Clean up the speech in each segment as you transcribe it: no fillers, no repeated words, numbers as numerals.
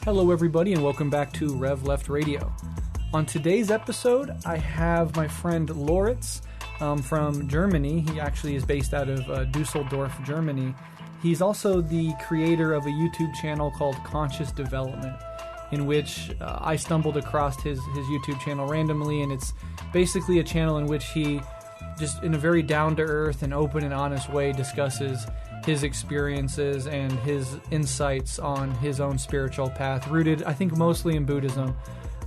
Hello everybody and welcome back to Rev Left Radio. On today's episode, I have my friend Lauritz from Germany. He actually is based out of Dusseldorf, Germany. He's also the creator of a YouTube channel called Conscious Development, in which I stumbled across his YouTube channel randomly, and it's basically a channel in which he just in a very down-to-earth and open and honest way discusses his experiences and his insights on his own spiritual path, rooted, I think, mostly in Buddhism.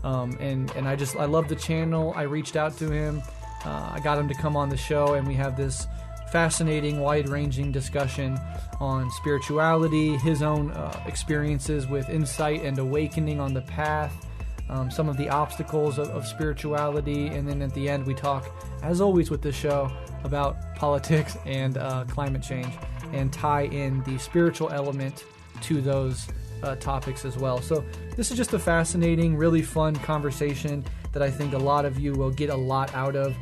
And I love the channel. I reached out to him. I got him to come on the show, and we have this fascinating, wide-ranging discussion on spirituality, his own experiences with insight and awakening on the path, some of the obstacles of spirituality, and then at the end we talk, as always with this show, about politics and climate change, and tie in the spiritual element to those topics as well. So this is just a fascinating, really fun conversation that I think a lot of you will get a lot out of.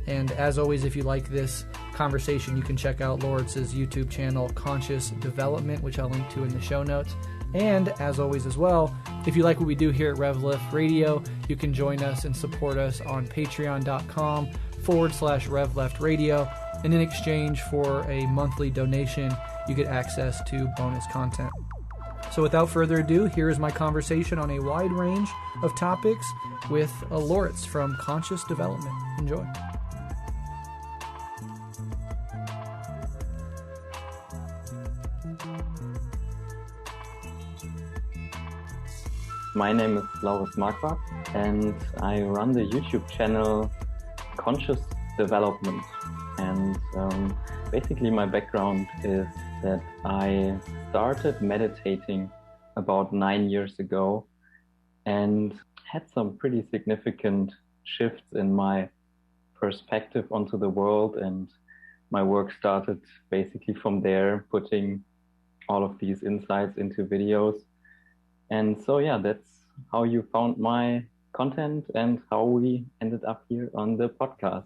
And as always, if you like this conversation, you can check out Lauritz's YouTube channel, Conscious Development, which I'll link to in the show notes. And as always as well, if you like what we do here at RevLift Radio, you can join us and support us on patreon.com/RevLeft Radio. And in exchange for a monthly donation, you get access to bonus content. So without further ado, here is my conversation on a wide range of topics with Lauritz from Conscious Development. Enjoy. My name is Lauritz Marquardt, and I run the YouTube channel Conscious Development. And basically my background is that I started meditating about 9 years ago and had some pretty significant shifts in my perspective onto the world, and my work started basically from there, putting all of these insights into videos. And so, yeah, that's how you found my content and how we ended up here on the podcast.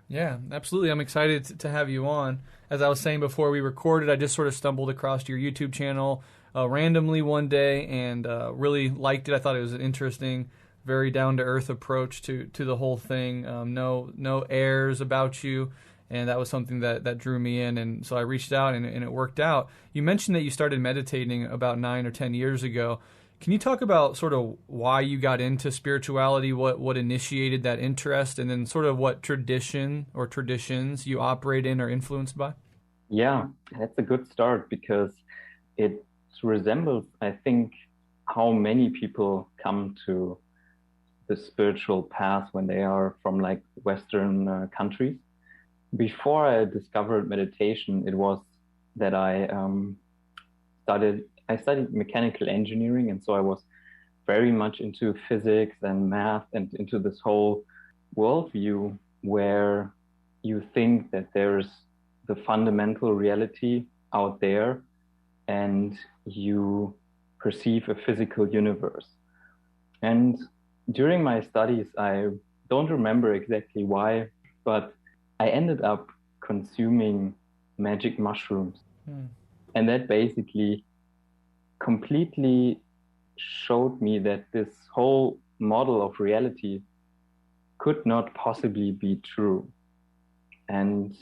Yeah, absolutely. I'm excited to have you on. As I was saying before we recorded, I just sort of stumbled across your YouTube channel randomly one day and really liked it. I thought it was an interesting, very down-to-earth approach to the whole thing. No airs about you, and that was something that drew me in. And so I reached out, and it worked out. You mentioned that you started meditating about 9 or 10 years ago. Can you talk about sort of why you got into spirituality, what initiated that interest, and then sort of what tradition or traditions you operate in or influenced by? Yeah, that's a good start because it resembles, I think, how many people come to the spiritual path when they are from like Western countries. Before I discovered meditation, it was that I studied mechanical engineering, and so I was very much into physics and math and into this whole worldview where you think that there's the fundamental reality out there and you perceive a physical universe. And during my studies, I don't remember exactly why, but I ended up consuming magic mushrooms. And that basically completely showed me that this whole model of reality could not possibly be true. And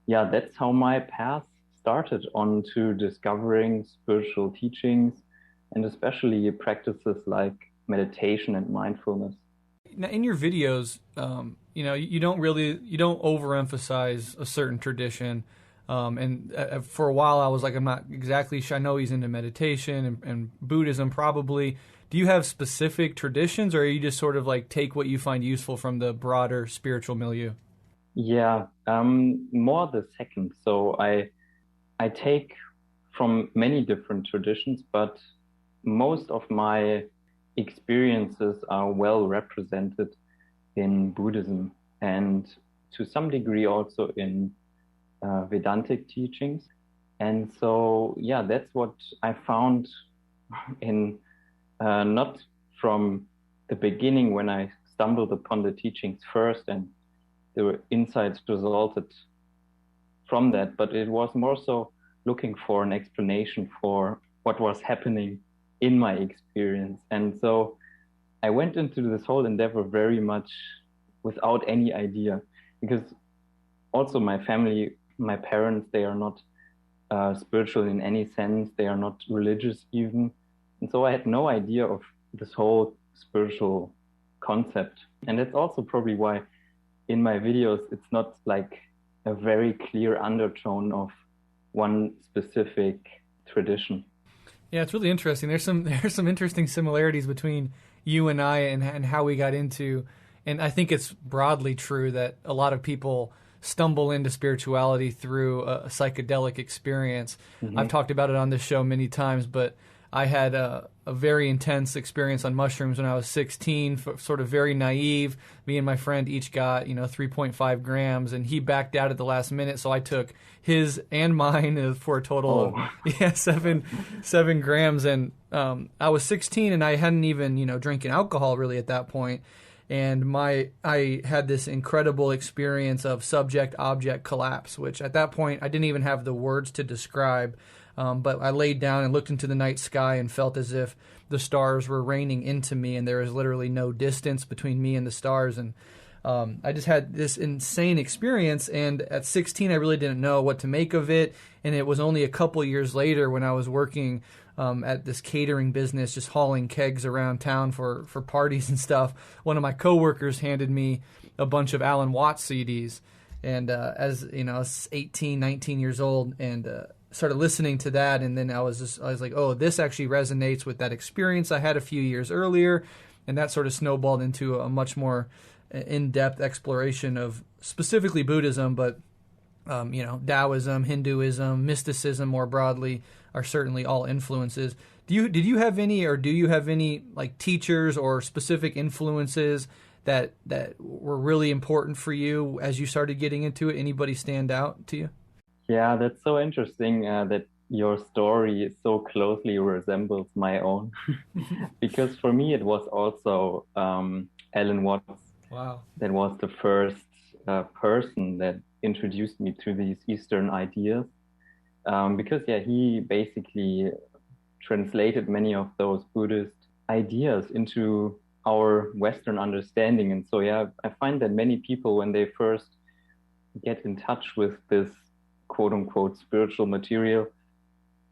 yeah, that's how my path started onto discovering spiritual teachings and especially practices like meditation and mindfulness. Now, in your videos, you don't overemphasize a certain tradition. And for a while I was like, I'm not exactly sure. I know he's into meditation and Buddhism probably. Do you have specific traditions, or are you just sort of like take what you find useful from the broader spiritual milieu? Yeah, more the second. So I take from many different traditions, but most of my experiences are well represented in Buddhism and to some degree also in Vedantic teachings. And so, yeah, that's what I found in not from the beginning when I stumbled upon the teachings first and the insights resulted from that, but it was more so looking for an explanation for what was happening in my experience. And so I went into this whole endeavor very much without any idea, because also my family, my parents, they are not spiritual in any sense. They are not religious even. And so I had no idea of this whole spiritual concept. And that's also probably why in my videos, it's not like a very clear undertone of one specific tradition. Yeah, it's really interesting. There's some interesting similarities between you and I and how we got into, and I think it's broadly true that a lot of people stumble into spirituality through a psychedelic experience. Mm-hmm. I've talked about it on this show many times, but I had a very intense experience on mushrooms when I was 16, sort of very naive. Me and my friend each got, 3.5 grams, and he backed out at the last minute, so I took his and mine for a total of 7 grams. And I was 16, and I hadn't even, drinking alcohol really at that point. And I had this incredible experience of subject-object collapse, which at that point I didn't even have the words to describe. But I laid down and looked into the night sky and felt as if the stars were raining into me, and there was literally no distance between me and the stars. And I just had this insane experience. And at 16, I really didn't know what to make of it. And it was only a couple years later when I was working at this catering business, just hauling kegs around town for parties and stuff. One of my coworkers handed me a bunch of Alan Watts CDs. And as you know, I was 18, 19 years old, and started listening to that, and then I was like, oh, this actually resonates with that experience I had a few years earlier, and that sort of snowballed into a much more in-depth exploration of specifically Buddhism, but Taoism, Hinduism, mysticism more broadly are certainly all influences. Did you have any like teachers or specific influences that were really important for you as you started getting into it? Anybody stand out to you? Yeah, that's so interesting that your story so closely resembles my own. Because for me, it was also Alan Watts. Wow. That was the first person that introduced me to these Eastern ideas. Because, he basically translated many of those Buddhist ideas into our Western understanding. And so, I find that many people, when they first get in touch with this quote unquote spiritual material,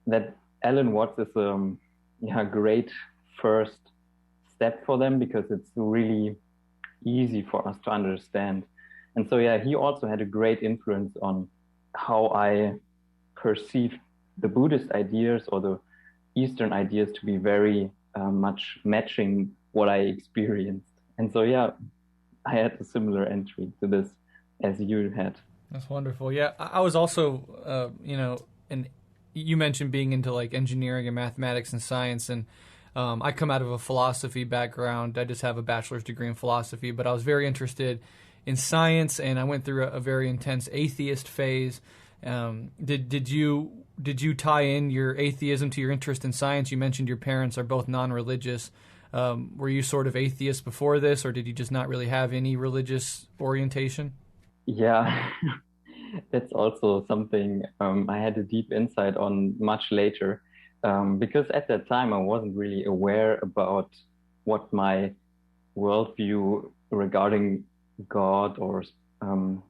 that Alan Watts is a great first step for them, because it's really easy for us to understand. And so, he also had a great influence on how I perceived the Buddhist ideas or the Eastern ideas to be very much matching what I experienced. And so, I had a similar entry to this as you had. That's wonderful. Yeah, I was also, and you mentioned being into like engineering and mathematics and science, and I come out of a philosophy background. I just have a bachelor's degree in philosophy, but I was very interested in science, and I went through a very intense atheist phase. Did you tie in your atheism to your interest in science? You mentioned your parents are both non-religious. Were you sort of atheist before this, or did you just not really have any religious orientation? Yeah, that's also something I had a deep insight on much later, because at that time I wasn't really aware about what my worldview regarding God or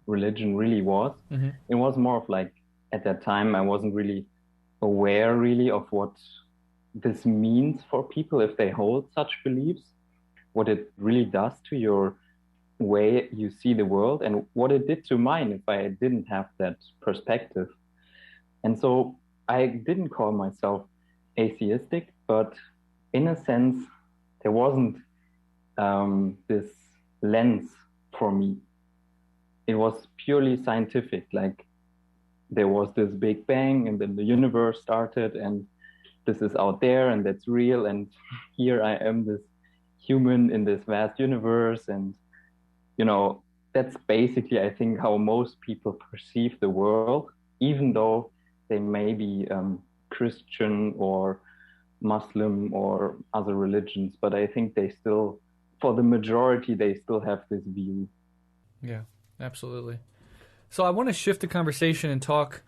religion really was. Mm-hmm. It was more of like, at that time I wasn't really aware really of what this means for people if they hold such beliefs, what it really does to your way you see the world, and what it did to mine if I didn't have that perspective. And so I didn't call myself atheistic, but in a sense, there wasn't this lens for me. It was purely scientific, like there was this Big Bang, and then the universe started, and this is out there, and that's real, and here I am, this human in this vast universe, and that's basically, I think, how most people perceive the world, even though they may be Christian or Muslim or other religions. But I think they still, for the majority, they still have this view. Yeah, absolutely. So I want to shift the conversation and talk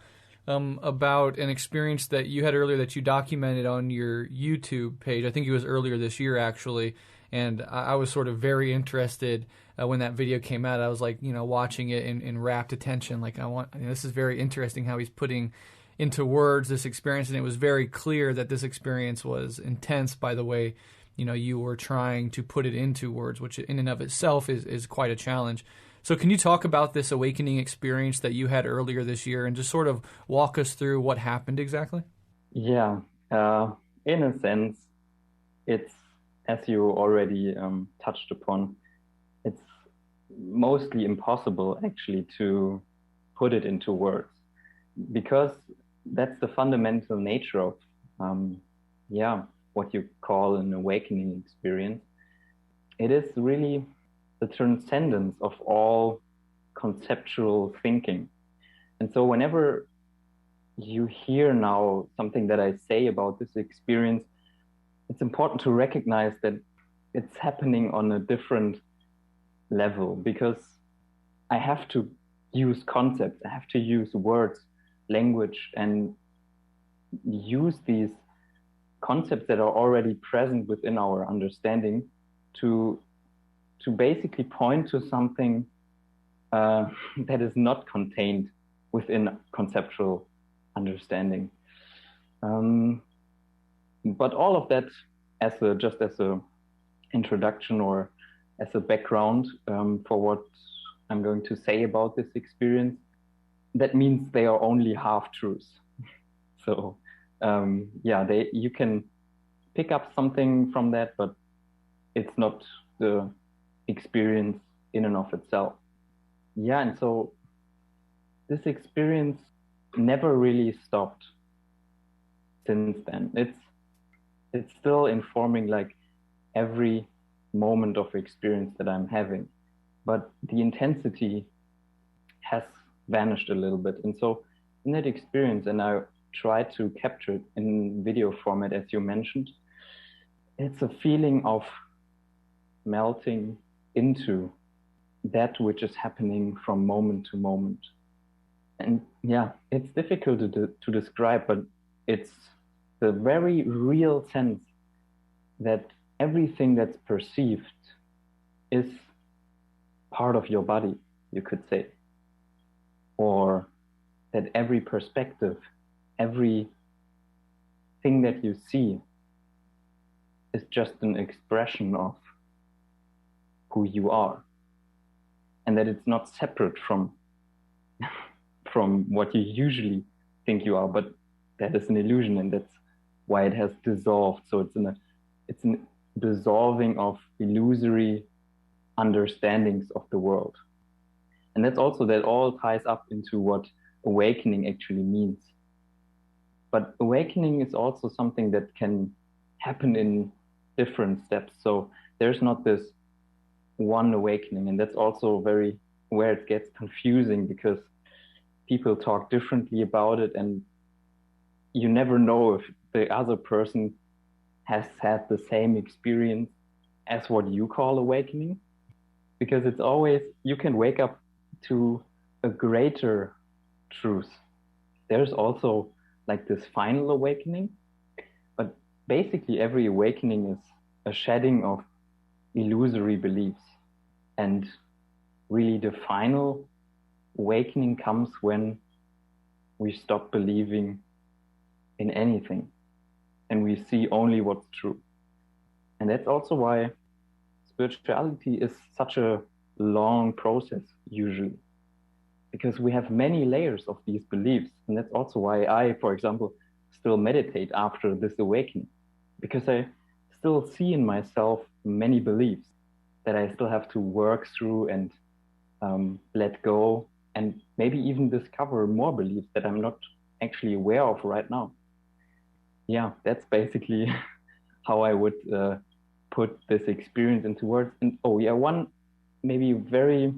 about an experience that you had earlier that you documented on your YouTube page. I think it was earlier this year, actually. And I was sort of very interested when that video came out. I was like, watching it in rapt attention. Like, this is very interesting how he's putting into words this experience. And it was very clear that this experience was intense by the way, you were trying to put it into words, which in and of itself is quite a challenge. So can you talk about this awakening experience that you had earlier this year and just sort of walk us through what happened exactly? Yeah, in a sense, it's, as you already touched upon, it's mostly impossible actually to put it into words, because that's the fundamental nature of, what you call an awakening experience. It is really the transcendence of all conceptual thinking. And so whenever you hear now something that I say about this experience, it's important to recognize that it's happening on a different level, because I have to use concepts, I have to use words, language, and use these concepts that are already present within our understanding to basically point to something that is not contained within conceptual understanding. But all of that just as a introduction or as a background for what I'm going to say about this experience, that means they are only half truths. So you can pick up something from that, but it's not the experience in and of itself. Yeah, and so this experience never really stopped since then. It's still informing like every moment of experience that I'm having, but the intensity has vanished a little bit. And so in that experience, and I try to capture it in video format, as you mentioned, it's a feeling of melting into that which is happening from moment to moment. And yeah, it's difficult to describe, but it's the very real sense that everything that's perceived is part of your body, you could say. Or that every perspective, every thing that you see is just an expression of who you are. And that it's not separate from what you usually think you are, but that is an illusion, and that's why it has dissolved. So it's an dissolving of illusory understandings of the world. And that all ties up into what awakening actually means. But awakening is also something that can happen in different steps. So there's not this one awakening, and that's also where it gets confusing, because people talk differently about it, and you never know if the other person has had the same experience as what you call awakening, because it's always, you can wake up to a greater truth. There's also like this final awakening, but basically every awakening is a shedding of illusory beliefs. And really the final awakening comes when we stop believing in anything and we see only what's true. And that's also why spirituality is such a long process usually, because we have many layers of these beliefs. And that's also why I, for example, still meditate after this awakening, because I still see in myself many beliefs that I still have to work through and let go, and maybe even discover more beliefs that I'm not actually aware of right now. Yeah, that's basically how I would put this experience into words. And one maybe very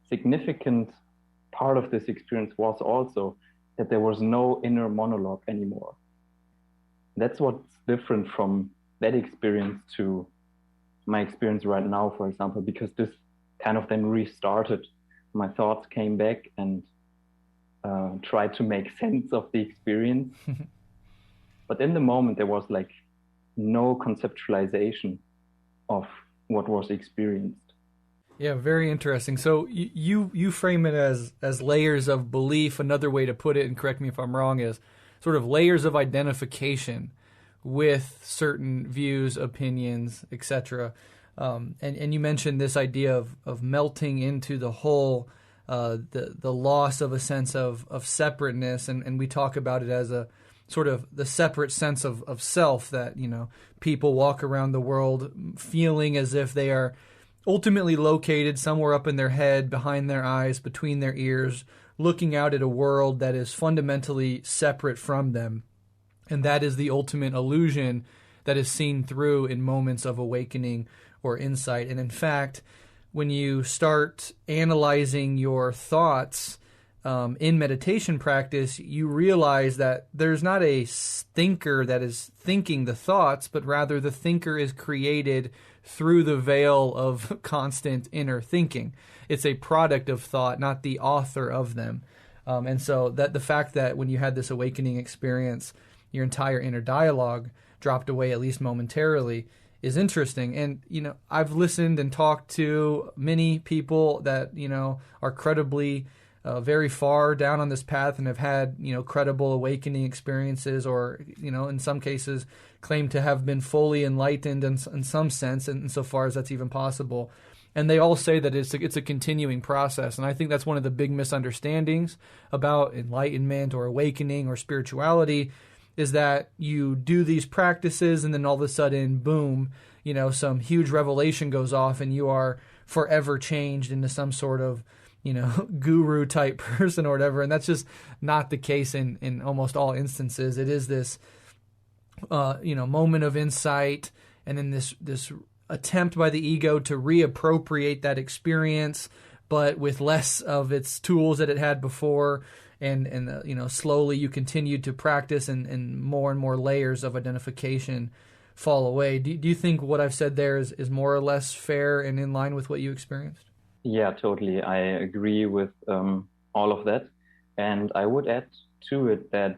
significant part of this experience was also that there was no inner monologue anymore. That's what's different from that experience to my experience right now, for example, because this kind of then restarted. My thoughts came back, and try to make sense of the experience. But in the moment, there was like no conceptualization of what was experienced. Yeah, very interesting. So you frame it as layers of belief. Another way to put it, and correct me if I'm wrong, is sort of layers of identification with certain views, opinions, etc. And you mentioned this idea of melting into the whole, the loss of a sense of separateness, and we talk about it as a sort of the separate sense of self that, you know, people walk around the world feeling as if they are ultimately located somewhere up in their head, behind their eyes, between their ears, looking out at a world that is fundamentally separate from them. And that is the ultimate illusion that is seen through in moments of awakening or insight. And in fact, when you start analyzing your thoughts in meditation practice, you realize that there's not a thinker that is thinking the thoughts, but rather the thinker is created through the veil of constant inner thinking. It's a product of thought, not the author of them. And so that the fact that when you had this awakening experience, your entire inner dialogue dropped away, at least momentarily, is interesting. And, you know, I've listened and talked to many people that, you know, are credibly very far down on this path and have had, you know, credible awakening experiences, or, you know, in some cases claim to have been fully enlightened in some sense, and insofar as that's even possible. And they all say that it's a continuing process. And I think that's one of the big misunderstandings about enlightenment or awakening or spirituality, is that you do these practices and then all of a sudden, boom, you know, some huge revelation goes off and you are forever changed into some sort of, you know, guru type person or whatever. And that's just not the case in almost all instances. It is this, you know, moment of insight, and then this attempt by the ego to reappropriate that experience, but with less of its tools that it had before. And you know, slowly you continue to practice, and more layers of identification fall away. Do you think what I've said there is more or less fair and in line with what you experienced? Yeah, totally. I agree with all of that. And I would add to it that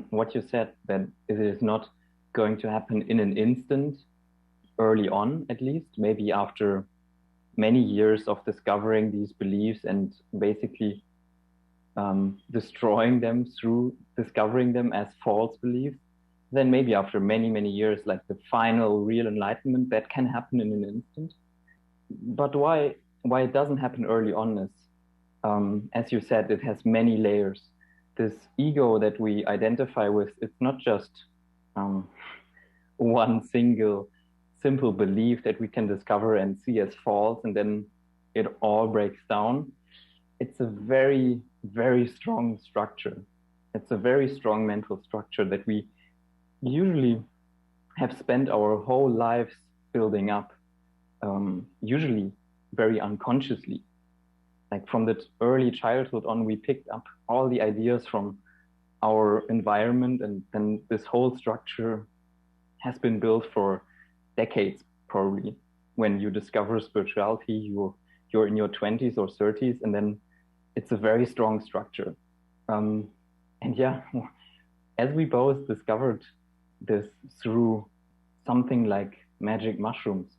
what you said, that it is not going to happen in an instant, early on at least, maybe after many years of discovering these beliefs and basically destroying them through discovering them as false beliefs. Then maybe after many years, like the final real enlightenment, that can happen in an instant. But why it doesn't happen early on is, as you said, it has many layers. This ego that we identify with, it's not just one single simple belief that we can discover and see as false, and then it all breaks down. It's a very, very strong structure. It's a very strong mental structure that we usually have spent our whole lives building up, usually very unconsciously. Like from the early childhood on, we picked up all the ideas from our environment, and then this whole structure has been built for decades, probably. When you discover spirituality, you're in your 20s or 30s, and then it's a very strong structure. And yeah, as we both discovered this through something like magic mushrooms,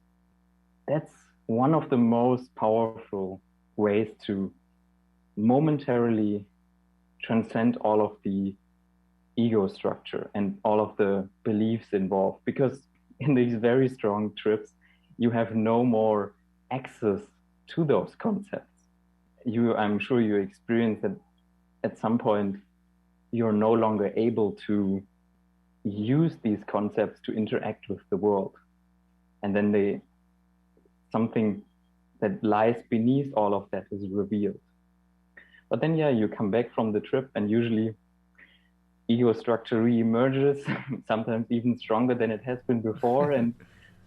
that's one of the most powerful ways to momentarily transcend all of the ego structure and all of the beliefs involved. Because in these very strong trips, you have no more access to those concepts. I'm sure you experience that at some point you're no longer able to use these concepts to interact with the world. And then something that lies beneath all of that is revealed. But then, yeah, you come back from the trip and usually ego structure re-emerges, sometimes even stronger than it has been before. And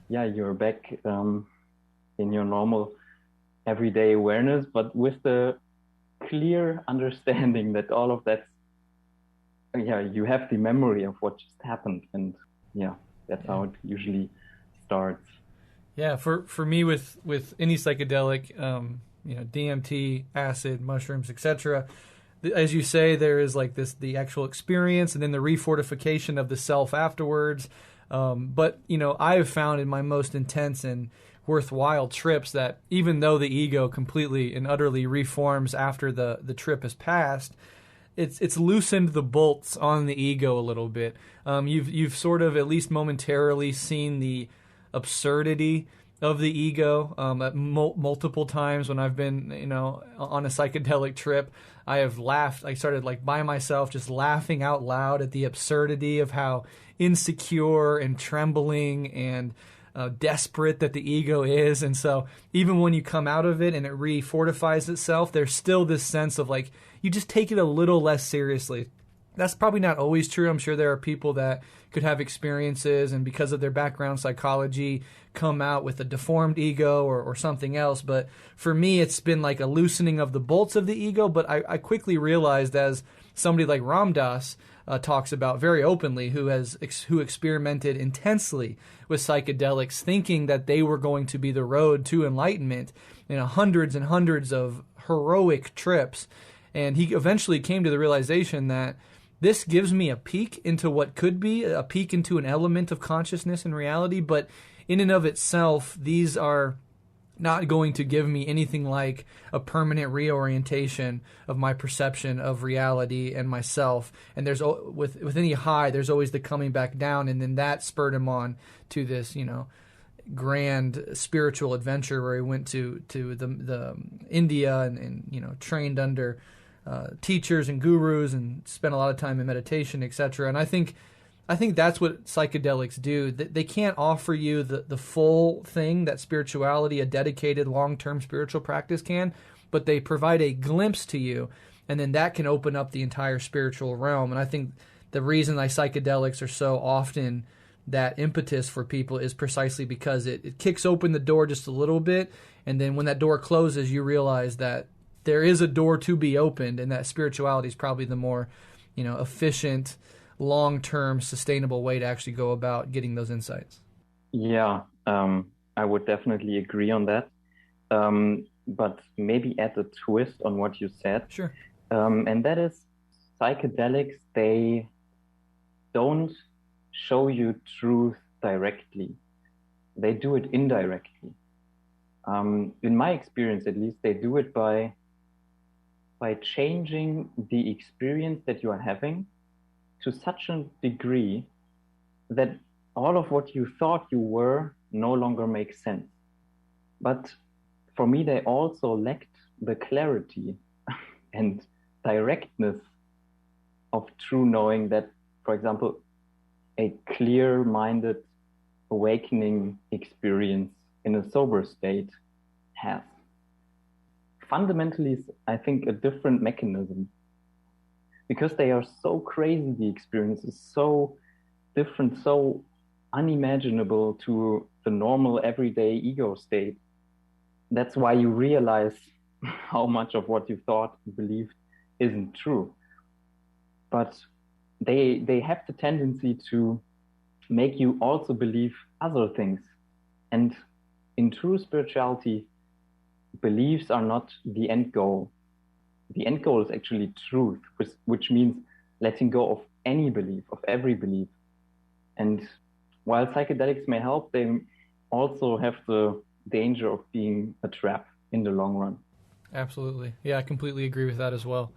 yeah, you're back in your normal everyday awareness, but with the clear understanding that all of that's, yeah, you have the memory of what just happened. And yeah, that's how it usually starts. Yeah, for me with any psychedelic, you know, DMT, acid, mushrooms, etc., as you say, there is like this, the actual experience and then the refortification of the self afterwards. But, I have found in my most intense and worthwhile trips that even though the ego completely and utterly reforms after the trip has passed, it's loosened the bolts on the ego a little bit. You've sort of, at least momentarily, seen the absurdity of the ego. At multiple times when I've been, on a psychedelic trip, I have laughed. I started like by myself, just laughing out loud at the absurdity of how insecure and trembling and desperate that the ego is. And so even when you come out of it and it refortifies itself, there's still this sense of like, you just take it a little less seriously. That's probably not always true. I'm sure there are people that could have experiences and because of their background psychology come out with a deformed ego or something else. But for me, it's been like a loosening of the bolts of the ego. But I quickly realized, as somebody like Ram Dass talks about very openly, who experimented intensely with psychedelics, thinking that they were going to be the road to enlightenment, hundreds and hundreds of heroic trips. And he eventually came to the realization that this gives me a peek into what could be, a peek into an element of consciousness and reality, but in and of itself, these are not going to give me anything like a permanent reorientation of my perception of reality and myself. And there's, with any high, there's always the coming back down, and then that spurred him on to this, grand spiritual adventure where he went to the India and trained under teachers and gurus and spent a lot of time in meditation, etc. And I think that's what psychedelics do. They can't offer you the full thing that spirituality, a dedicated long-term spiritual practice, can, but they provide a glimpse to you, and then that can open up the entire spiritual realm. And I think the reason psychedelics are so often that impetus for people is precisely because it kicks open the door just a little bit, and then when that door closes, you realize that there is a door to be opened, and that spirituality is probably the more, efficient, long-term, sustainable way to actually go about getting those insights. Yeah, I would definitely agree on that. But maybe add a twist on what you said. Sure. And that is, psychedelics, they don't show you truth directly. They do it indirectly. In my experience, at least, they do it by changing the experience that you are having to such a degree that all of what you thought you were no longer makes sense. But for me, they also lacked the clarity and directness of true knowing that, for example, a clear-minded awakening experience in a sober state has. Fundamentally, I think, a different mechanism, because they are so crazy, the experience is so different, so unimaginable to the normal everyday ego state. That's why you realize how much of what you thought and believed isn't true. But they have the tendency to make you also believe other things. And in true spirituality, beliefs are not the end goal. The end goal is actually truth, which means letting go of any belief, of every belief. And while psychedelics may help, they also have the danger of being a trap in the long run. Absolutely. Yeah, I completely agree with that as well.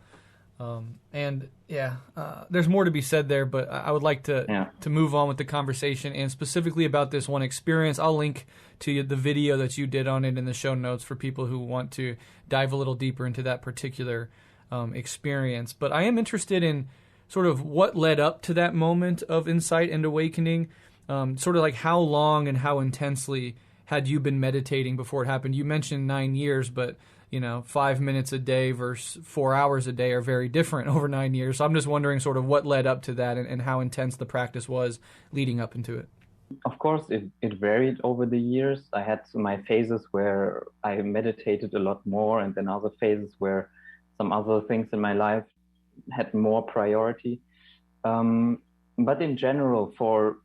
There's more to be said there, but I would like to move on with the conversation, and specifically about this one experience. I'll link to the video that you did on it in the show notes for people who want to dive a little deeper into that particular experience. But I am interested in sort of what led up to that moment of insight and awakening, sort of like how long and how intensely had you been meditating before it happened? You mentioned 9 years, but 5 minutes a day versus 4 hours a day are very different over 9 years. So I'm just wondering sort of what led up to that and how intense the practice was leading up into it. Of course, it varied over the years. I had my phases where I meditated a lot more, and then other phases where some other things in my life had more priority. But in general, for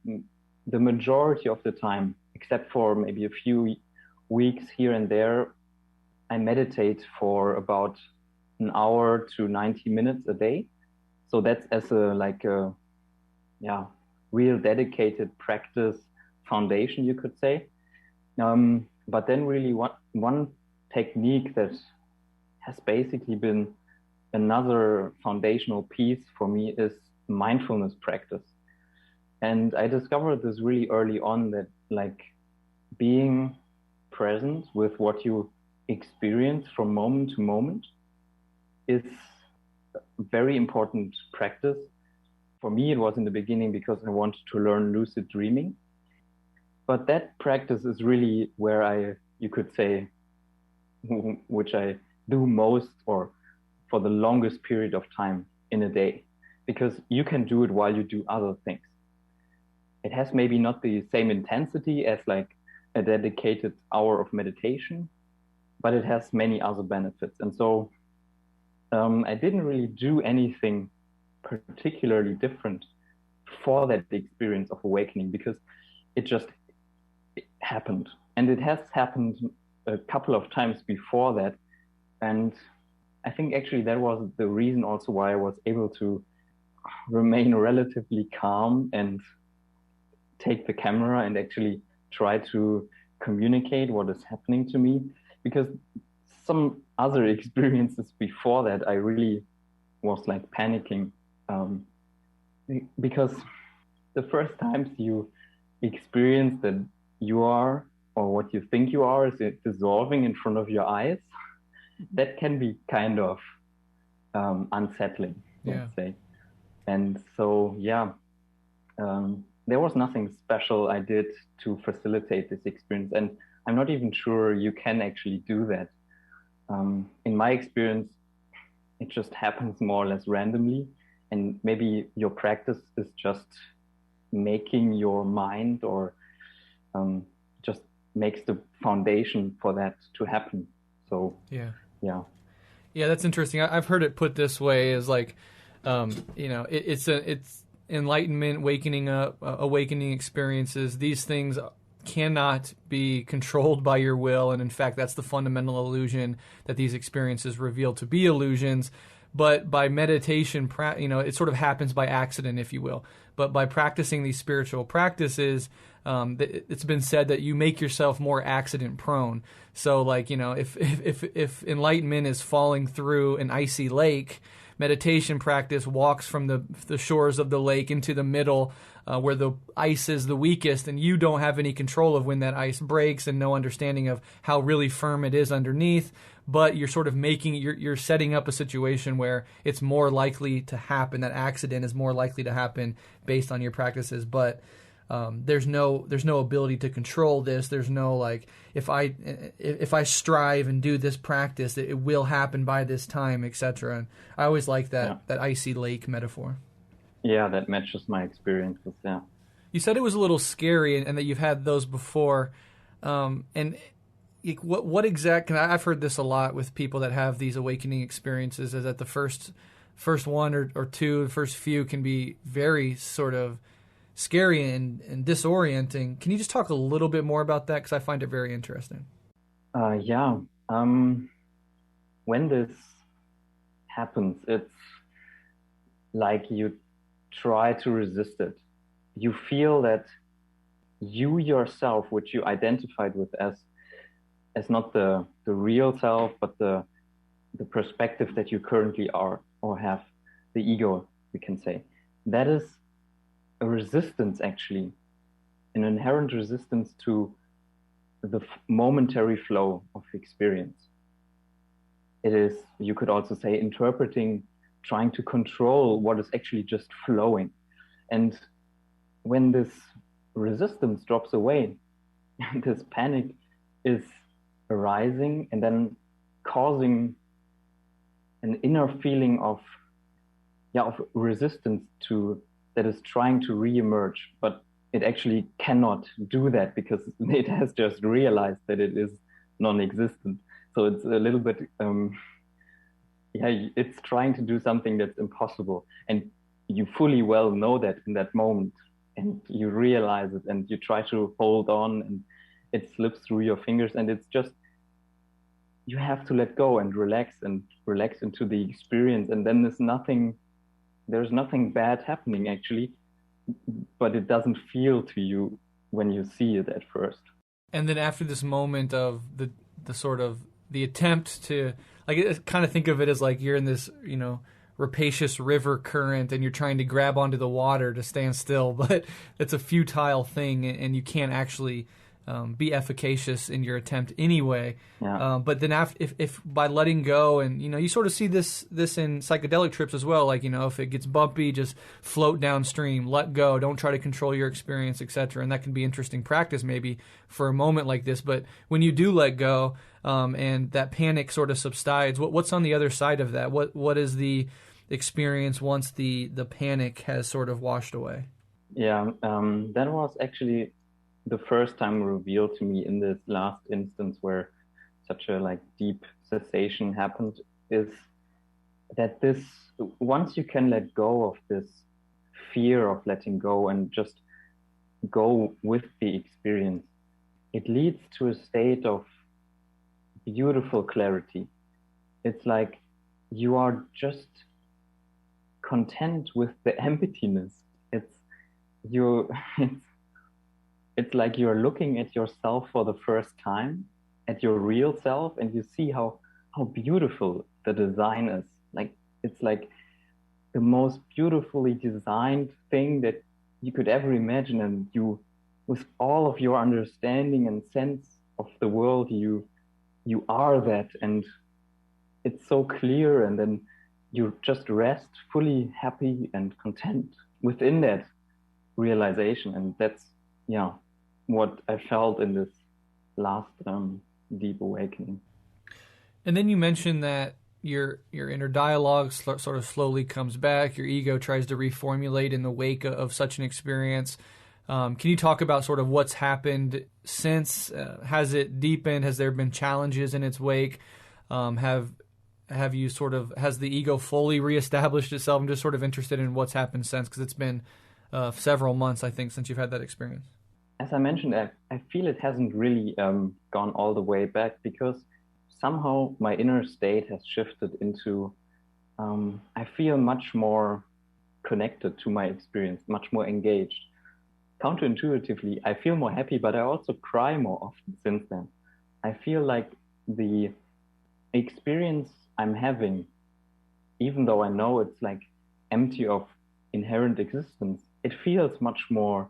the majority of the time, except for maybe a few weeks here and there, I meditate for about an hour to 90 minutes a day. So that's as a yeah, real dedicated practice foundation, you could say. But then really one technique that has basically been another foundational piece for me is mindfulness practice. And I discovered this really early on, that like being present with what you experience from moment to moment is a very important practice. For me, it was in the beginning because I wanted to learn lucid dreaming. But that practice is really where you could say, which I do most or for the longest period of time in a day, because you can do it while you do other things. It has maybe not the same intensity as like a dedicated hour of meditation, but it has many other benefits. And so I didn't really do anything particularly different for that experience of awakening, because it happened. And it has happened a couple of times before that. And I think actually that was the reason also why I was able to remain relatively calm and take the camera and actually try to communicate what is happening to me. Because some other experiences before that, I really was like panicking. Because the first times you experience that you are, or what you think you are, is dissolving in front of your eyes, that can be kind of unsettling, let's say. And so, yeah, there was nothing special I did to facilitate this experience. And I'm not even sure you can actually do that. In my experience, it just happens more or less randomly. And maybe your practice is just making your mind, or just makes the foundation for that to happen. So, yeah. Yeah, that's interesting. I've heard it put this way as like, it's enlightenment, wakening up, awakening experiences. These things cannot be controlled by your will, and in fact, that's the fundamental illusion that these experiences reveal to be illusions. But by meditation, it sort of happens by accident, if you will. But by practicing these spiritual practices, it's been said that you make yourself more accident prone. So, like, if enlightenment is falling through an icy lake, meditation practice walks from the shores of the lake into the middle, where the ice is the weakest, and you don't have any control of when that ice breaks, and no understanding of how really firm it is underneath. But you're sort of you're setting up a situation where it's more likely to happen. That accident is more likely to happen based on your practices. But there's no ability to control this. There's no like, if I strive and do this practice, it will happen by this time, etc. And I always like that icy lake metaphor. Yeah, that matches my experiences. Yeah. You said it was a little scary, and that you've had those before, and. What exact? I've heard this a lot with people that have these awakening experiences, is that the first one or two, the first few can be very sort of scary and disorienting. Can you just talk a little bit more about that? Because I find it very interesting. Yeah. When this happens, it's like you try to resist it. You feel that you yourself, which you identified with as not the real self, but the perspective that you currently are or have, the ego, we can say. That is a resistance, actually, an inherent resistance to the momentary flow of experience. It is, you could also say, interpreting, trying to control what is actually just flowing. And when this resistance drops away, this panic is arising and then causing an inner feeling of resistance that is trying to re-emerge, but it actually cannot do that because it has just realized that it is non-existent. So it's a little bit, it's trying to do something that's impossible, and you fully well know that in that moment, and you realize it, and you try to hold on, and it slips through your fingers, and it's just you have to let go and relax into the experience. And then there's nothing bad happening actually, but it doesn't feel to you when you see it at first. And then after this moment of the sort of the attempt to, like, kind of think of it as like you're in this, rapacious river current and you're trying to grab onto the water to stand still, but it's a futile thing and you can't actually be efficacious in your attempt anyway. Yeah. But then if by letting go, and you sort of see this in psychedelic trips as well, like if it gets bumpy, just float downstream, let go, don't try to control your experience, etc. And that can be interesting practice maybe for a moment like this. But when you do let go, and that panic sort of subsides, what's on the other side of that? What is the experience once the panic has sort of washed away? Yeah, that was actually the first time revealed to me in this last instance where such a deep cessation happened, is that once you can let go of this fear of letting go and just go with the experience, it leads to a state of beautiful clarity. It's like you are just content with the emptiness. It's like you're looking at yourself for the first time, at your real self, and you see how beautiful the design is. It's like the most beautifully designed thing that you could ever imagine, and you, with all of your understanding and sense of the world, you are that, and it's so clear, and then you just rest fully happy and content within that realization. And that's what I felt in this last deep awakening. And then you mentioned that your inner dialogue sort of slowly comes back. Your ego tries to reformulate in the wake of such an experience. Can you talk about sort of what's happened since? Has it deepened? Has there been challenges in its wake? Has the ego fully reestablished itself? I'm just sort of interested in what's happened since, because it's been several months, I think, since you've had that experience. As I mentioned, I feel it hasn't really gone all the way back, because somehow my inner state has shifted into, I feel much more connected to my experience, much more engaged. Counterintuitively, I feel more happy, but I also cry more often since then. I feel like the experience I'm having, even though I know it's empty of inherent existence, it feels much more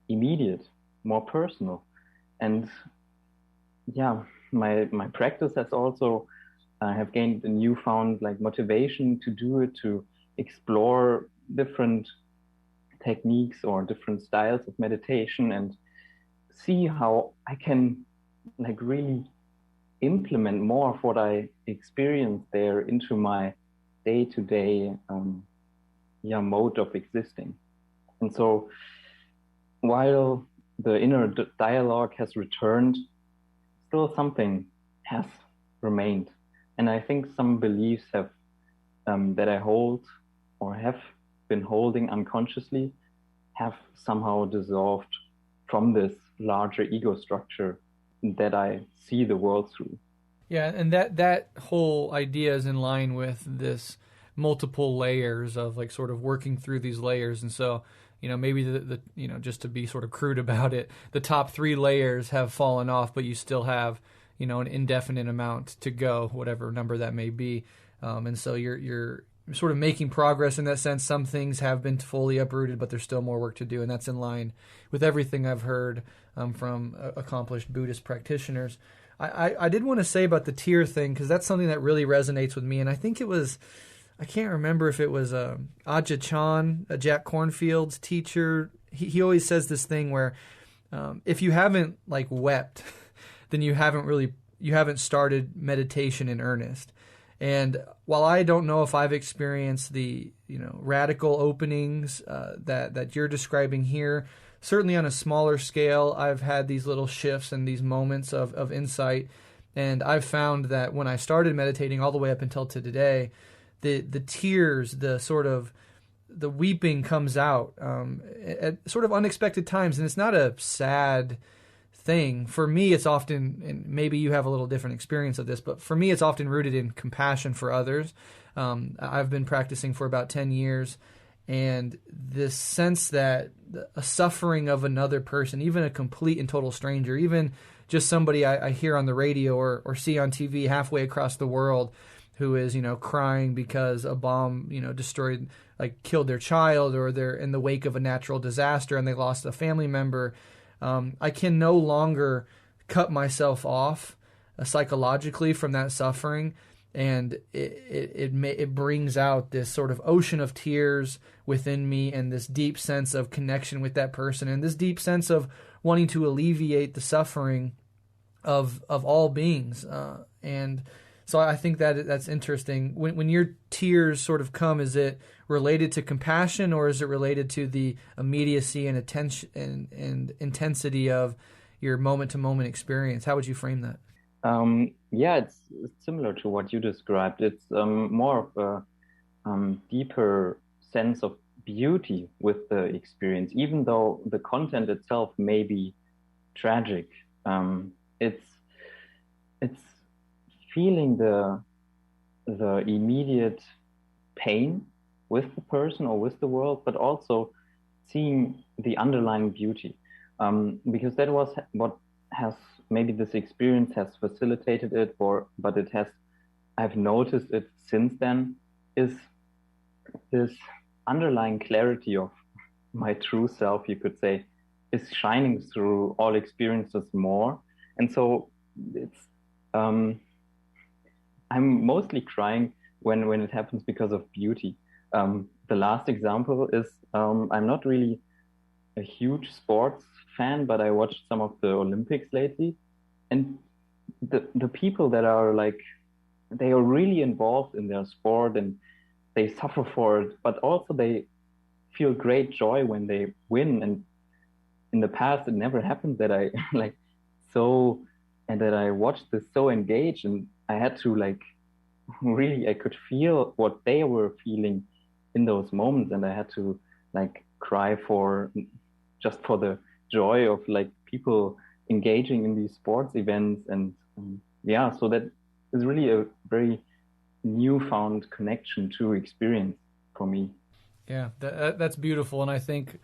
immediate, more personal. And my practice has also have gained a newfound motivation to do it, to explore different techniques or different styles of meditation and see how I can really implement more of what I experience there into my day-to-day mode of existing. And so while the inner dialogue has returned, still something has remained. And I think some beliefs have that I hold or have been holding unconsciously have somehow dissolved from this larger ego structure that I see the world through. Yeah, and that whole idea is in line with this multiple layers of sort of working through these layers. And so, maybe the just to be sort of crude about it, the top 3 layers have fallen off, but you still have, an indefinite amount to go, whatever number that may be. And so you're sort of making progress in that sense. Some things have been fully uprooted, but there's still more work to do. And that's in line with everything I've heard from accomplished Buddhist practitioners. I did want to say about the tear thing, because that's something that really resonates with me. And I think it was, I can't remember if it was Ajahn Chah, Jack Kornfield's teacher. He always says this thing where if you haven't wept, then you haven't started meditation in earnest. And while I don't know if I've experienced the radical openings that you're describing here, certainly on a smaller scale, I've had these little shifts and these moments of insight. And I've found that when I started meditating all the way up until to today, the tears, the sort of the weeping comes out at sort of unexpected times. And it's not a sad thing. For me, it's often, and maybe you have a little different experience of this, but for me, it's often rooted in compassion for others. I've been practicing for about 10 years, and this sense that a suffering of another person, even a complete and total stranger, even just somebody I hear on the radio or see on TV halfway across the world who is, crying because a bomb, destroyed, killed their child, or they're in the wake of a natural disaster and they lost a family member. I can no longer cut myself off psychologically from that suffering, and it brings out this sort of ocean of tears within me, and this deep sense of connection with that person, and this deep sense of wanting to alleviate the suffering of all beings. And so I think that's interesting. When your tears sort of come, is it related to compassion, or is it related to the immediacy and attention and intensity of your moment-to-moment experience? How would you frame that? It's similar to what you described. It's more of a deeper sense of beauty with the experience, even though the content itself may be tragic. It's feeling the immediate pain with the person or with the world, but also seeing the underlying beauty, because that was what has maybe this experience has facilitated it, but I've noticed it since then, is this underlying clarity of my true self, you could say, is shining through all experiences more. And so it's I'm mostly crying when it happens because of beauty. The last example is I'm not really a huge sports fan, but I watched some of the Olympics lately, and the people that are they are really involved in their sport and they suffer for it, but also they feel great joy when they win. And in the past, it never happened that I that I watched this so engaged, and I had to really, I could feel what they were feeling in those moments, and I had to cry just for the joy of people engaging in these sports events. And so that is really a very newfound connection to experience for me. Yeah, that's beautiful. And I think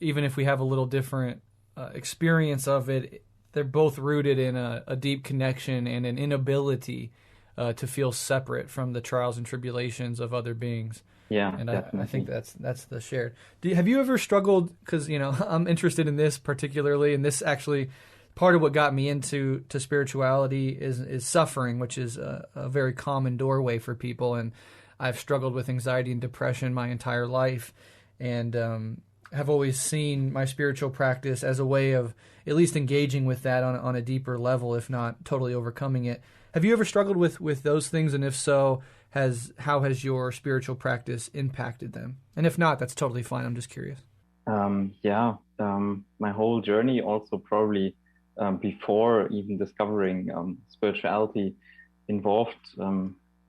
even if we have a little different experience of it, they're both rooted in a deep connection and an inability to feel separate from the trials and tribulations of other beings. Yeah, and I think that's the shared. Have you ever struggled? Because I'm interested in this particularly, and this actually part of what got me into spirituality is suffering, which is a very common doorway for people. And I've struggled with anxiety and depression my entire life, and have always seen my spiritual practice as a way of at least engaging with that on a deeper level, if not totally overcoming it. Have you ever struggled with those things? And if so, how has your spiritual practice impacted them? And if not, that's totally fine. I'm just curious. My whole journey also probably before even discovering spirituality involved,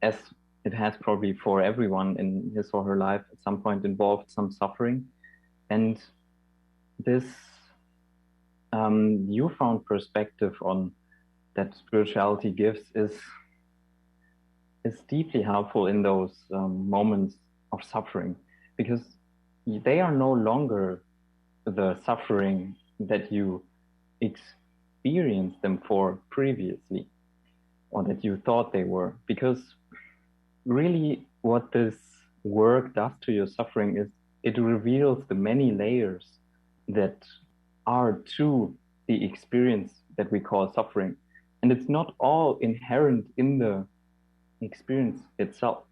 as it has probably for everyone in his or her life at some point, involved some suffering. And this newfound perspective on that spirituality gives is deeply helpful in those moments of suffering, because they are no longer the suffering that you experienced them for previously, or that you thought they were. Because really what this work does to your suffering is it reveals the many layers that are to the experience that we call suffering. And it's not all inherent in the experience itself.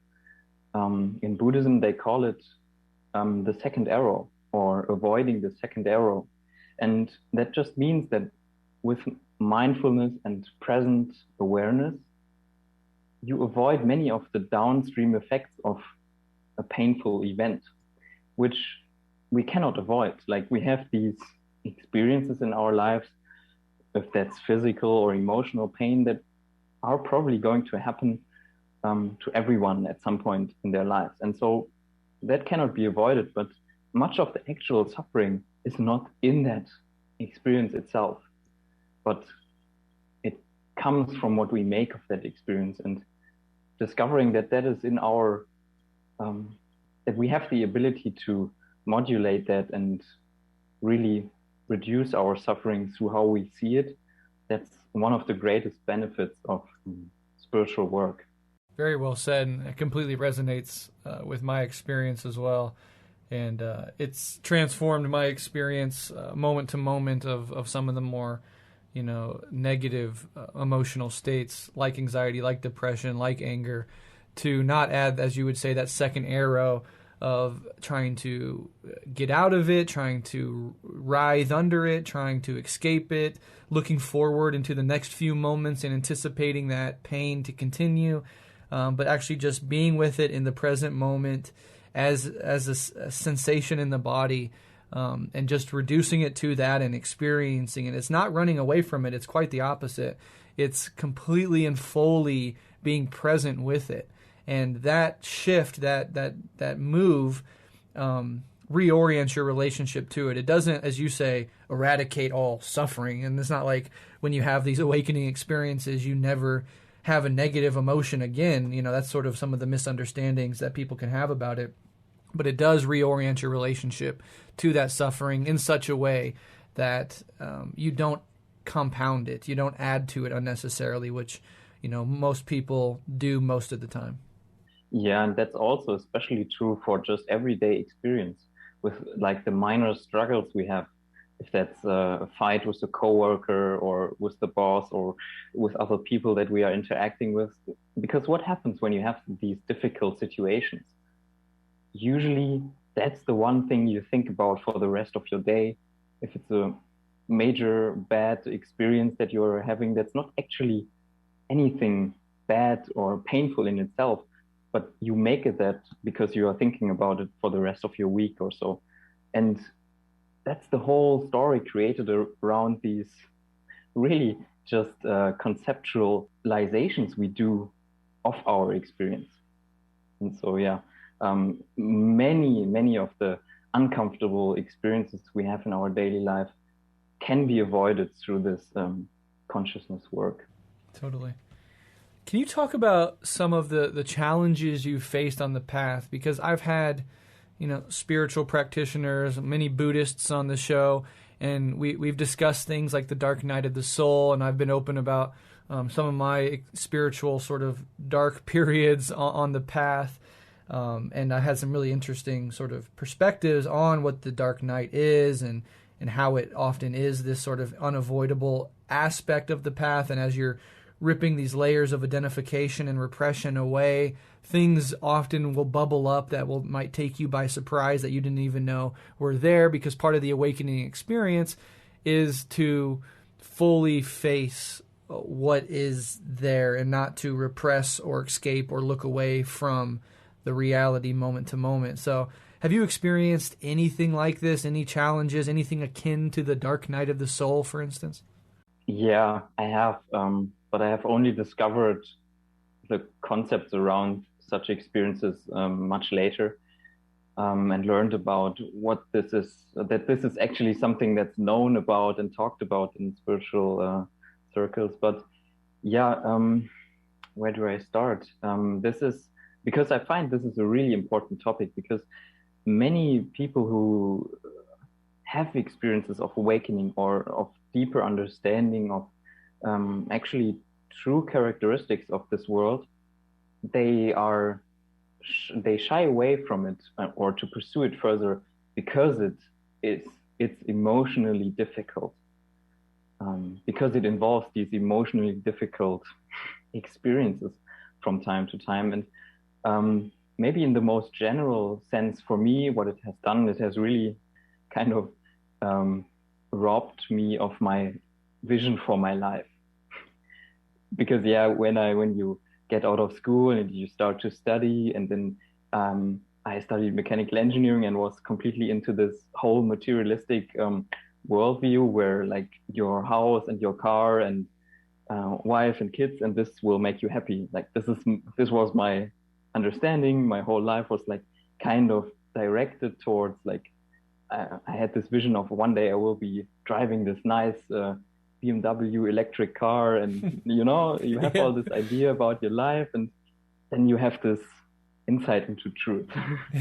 In Buddhism, they call it the second arrow, or avoiding the second arrow. And that just means that with mindfulness and present awareness, you avoid many of the downstream effects of a painful event, which we cannot avoid. We have these experiences in our lives, if that's physical or emotional pain, that are probably going to happen to everyone at some point in their lives. And so that cannot be avoided, but much of the actual suffering is not in that experience itself. but it comes from what we make of that experience, and discovering that that is in our, that we have the ability to modulate that and really reduce our suffering through how we see it. That's one of the greatest benefits of spiritual work. Very well said, and it completely resonates with my experience as well. And it's transformed my experience moment to moment of some of the more, negative emotional states like anxiety, like depression, like anger, to not add, as you would say, that second arrow of trying to get out of it, trying to writhe under it, trying to escape it, looking forward into the next few moments and anticipating that pain to continue, but actually just being with it in the present moment as a sensation in the body, and just reducing it to that and experiencing it. It's not running away from it. It's quite the opposite. It's completely and fully being present with it. And that shift, that move, reorients your relationship to it. It doesn't, as you say, eradicate all suffering. And it's not like when you have these awakening experiences, you never have a negative emotion again. That's sort of some of the misunderstandings that people can have about it. But it does reorient your relationship to that suffering in such a way that you don't compound it. You don't add to it unnecessarily, which, most people do most of the time. Yeah, and that's also especially true for just everyday experience with like the minor struggles we have. If that's a fight with a coworker or with the boss or with other people that we are interacting with. Because what happens when you have these difficult situations? Usually that's the one thing you think about for the rest of your day. If it's a major bad experience that you're having, that's not actually anything bad or painful in itself, but you make it that because you are thinking about it for the rest of your week or so. And that's the whole story created around these really just conceptualizations we do of our experience. And so, yeah, many of the uncomfortable experiences we have in our daily life can be avoided through this consciousness work. Totally. Can you talk about some of the challenges you've faced on the path? Because I've had, spiritual practitioners, many Buddhists on the show, and we've discussed things like the dark night of the soul, and I've been open about some of my spiritual sort of dark periods on the path. And I had some really interesting sort of perspectives on what the dark night is and how it often is this sort of unavoidable aspect of the path. And as you're ripping these layers of identification and repression away, things often will bubble up that might take you by surprise that you didn't even know were there, because part of the awakening experience is to fully face what is there and not to repress or escape or look away from the reality moment to moment. So have you experienced anything like this, any challenges, anything akin to the dark night of the soul, for instance? Yeah, I have, but I have only discovered the concepts around such experiences much later, and learned about what this is, that this is actually something that's known about and talked about in spiritual circles. But yeah, where do I start? This is because I find this is a really important topic, because many people who have experiences of awakening or of deeper understanding of actually true characteristics of this world, they shy away from it or to pursue it further because it's emotionally difficult, because it involves these emotionally difficult experiences from time to time. And maybe in the most general sense, for me, what it has done, it has really kind of robbed me of my vision for my life. Because yeah, when you get out of school and you start to study, and then I studied mechanical engineering and was completely into this whole materialistic worldview where like your house and your car and wife and kids and this will make you happy. Like this was my understanding. My whole life was like kind of directed towards like I had this vision of one day I will be driving this nice BMW electric car, and you have all this idea about your life, and then you have this insight into truth.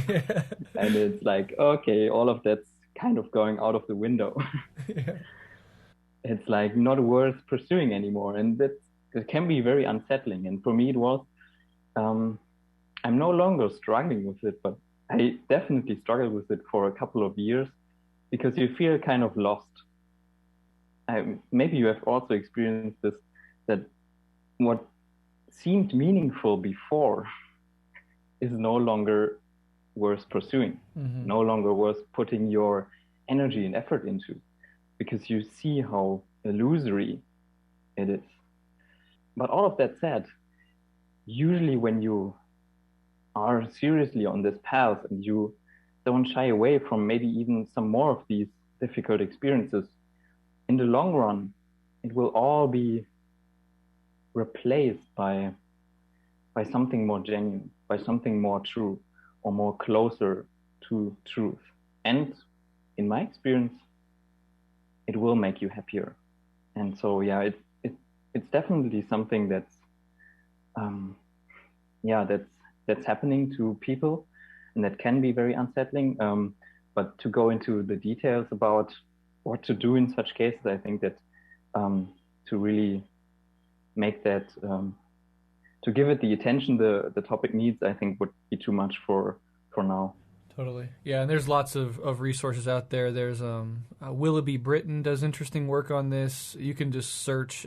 Yeah. And it's like, okay, all of that's kind of going out of the window. Yeah. It's like not worth pursuing anymore, and that can be very unsettling. And for me, it was. I'm no longer struggling with it, but I definitely struggled with it for a couple of years because you feel kind of lost. Maybe you have also experienced this, that what seemed meaningful before is no longer worth pursuing, no longer worth putting your energy and effort into, because you see how illusory it is. But all of that said, usually when you are seriously on this path and you don't shy away from maybe even some more of these difficult experiences, in the long run, it will all be replaced by something more genuine, by something more true, or more closer to truth. And in my experience, it will make you happier. And so, yeah, it's definitely something that's happening to people, and that can be very unsettling. But to go into the details about what to do in such cases, I think that to really make that, to give it the attention the topic needs, I think would be too much for now. Totally. Yeah, and there's lots of resources out there. There's Willoughby Britton does interesting work on this. You can just search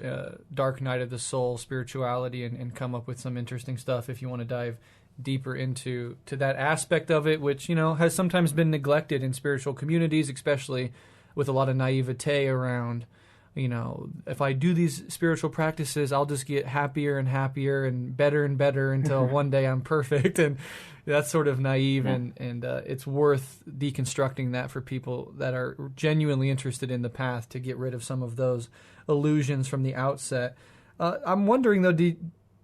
Dark Night of the Soul, spirituality, and come up with some interesting stuff if you want to dive deeper into that aspect of it, which, has sometimes been neglected in spiritual communities, especially with a lot of naivete around, if I do these spiritual practices, I'll just get happier and happier and better until one day I'm perfect. And that's sort of naive, and it's worth deconstructing that for people that are genuinely interested in the path to get rid of some of those illusions from the outset. I'm wondering, though,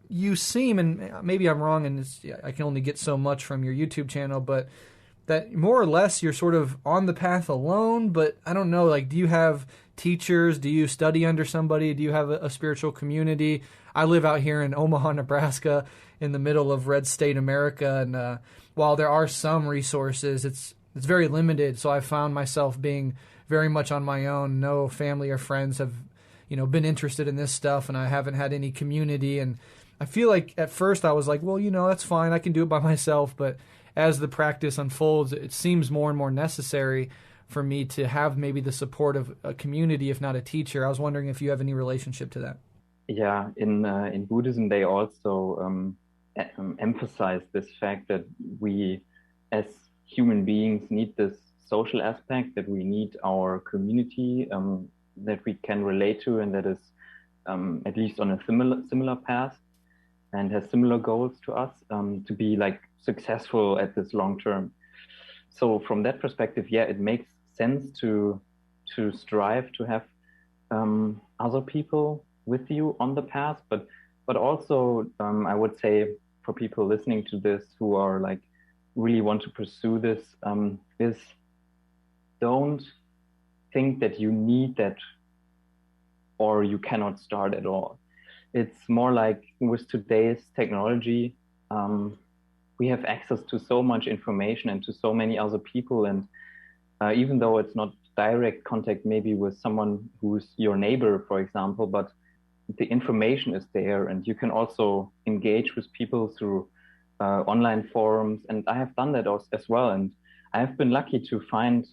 you seem, and maybe I'm wrong, and I can only get so much from your YouTube channel, but that more or less you're sort of on the path alone, but I don't know, do you have teachers? Do you study under somebody? Do you have a spiritual community? I live out here in Omaha, Nebraska, in the middle of red state America, and while there are some resources, it's very limited, so I found myself being very much on my own. No family or friends have, been interested in this stuff, and I haven't had any community, and I feel like at first I was like, well, that's fine, I can do it by myself, but as the practice unfolds, it seems more and more necessary for me to have maybe the support of a community, if not a teacher. I was wondering if you have any relationship to that. Yeah, in Buddhism, they also emphasize this fact that we, as human beings, need this social aspect, that we need our community that we can relate to, and that is at least on a similar path and has similar goals to us, to be successful at this long term. So from that perspective, yeah, it makes sense to strive to have other people with you on the path, but also I would say for people listening to this who are really want to pursue this, is don't think that you need that or you cannot start at all. It's more like with today's technology, we have access to so much information and to so many other people. And even though it's not direct contact maybe with someone who's your neighbor, for example, but the information is there, and you can also engage with people through online forums. And I have done that as well. And I have been lucky to find,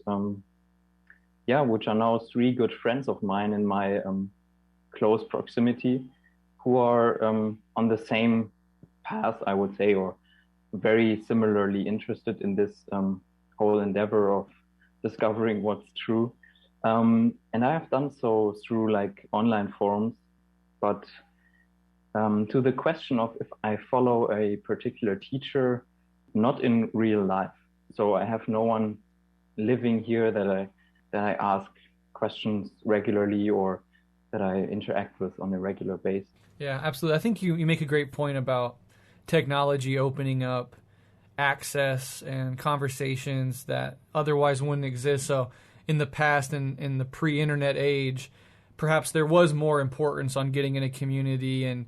which are now 3 good friends of mine in my close proximity, who are on the same path, I would say, or very similarly interested in this whole endeavor of discovering what's true. And I have done so through online forums. But to the question of if I follow a particular teacher, not in real life. So I have no one living here that I ask questions regularly or that I interact with on a regular basis. Yeah, absolutely. I think you make a great point about technology opening up access and conversations that otherwise wouldn't exist. So in the past, in the pre-internet age, perhaps there was more importance on getting in a community and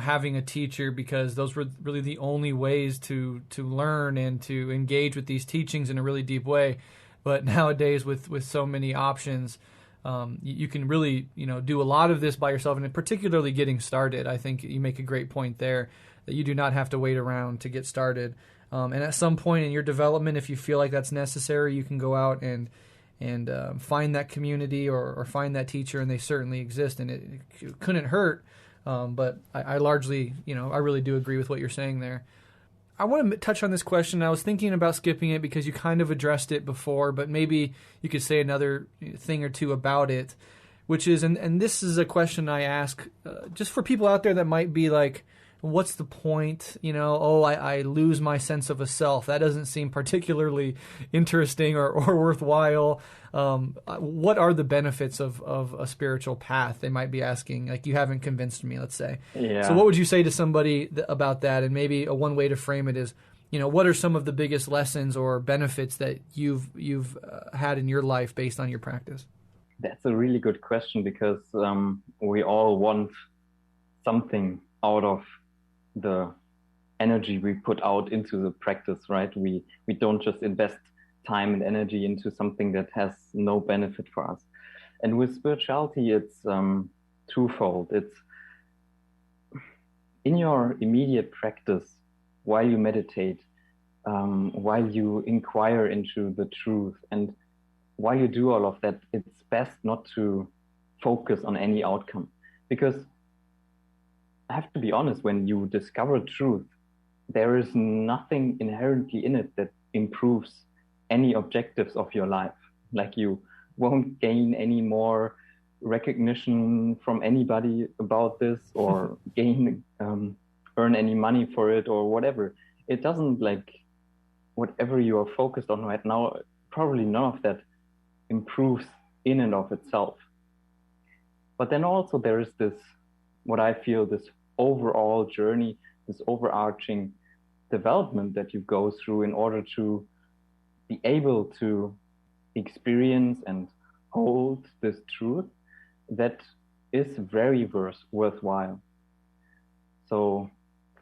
having a teacher, because those were really the only ways to learn and to engage with these teachings in a really deep way. But nowadays, with so many options, you can really do a lot of this by yourself, and particularly getting started. I think you make a great point there that you do not have to wait around to get started. And at some point in your development, if you feel like that's necessary, you can go out and find that community or find that teacher, and they certainly exist, and it couldn't hurt. But I largely, I really do agree with what you're saying there. I want to touch on this question. I was thinking about skipping it because you kind of addressed it before, but maybe you could say another thing or two about it, which is, and this is a question I ask just for people out there that might be like, what's the point? I lose my sense of a self. That doesn't seem particularly interesting or worthwhile. What are the benefits of a spiritual path? They might be asking, like, you haven't convinced me, let's say. Yeah. So what would you say to somebody about that? And maybe one way to frame it is, what are some of the biggest lessons or benefits that you've had in your life based on your practice? That's a really good question, because we all want something out of the energy we put out into the practice, right? We don't just invest time and energy into something that has no benefit for us. And with spirituality, it's twofold. It's in your immediate practice, while you meditate, while you inquire into the truth, and while you do all of that, it's best not to focus on any outcome, because I have to be honest, when you discover truth, there is nothing inherently in it that improves any objectives of your life. Like, you won't gain any more recognition from anybody about this, or earn any money for it, or whatever. It doesn't, like, whatever you are focused on right now, probably none of that improves in and of itself. But then also there is this, what I feel, this overall journey, this overarching development that you go through in order to be able to experience and hold this truth that is very worthwhile. So,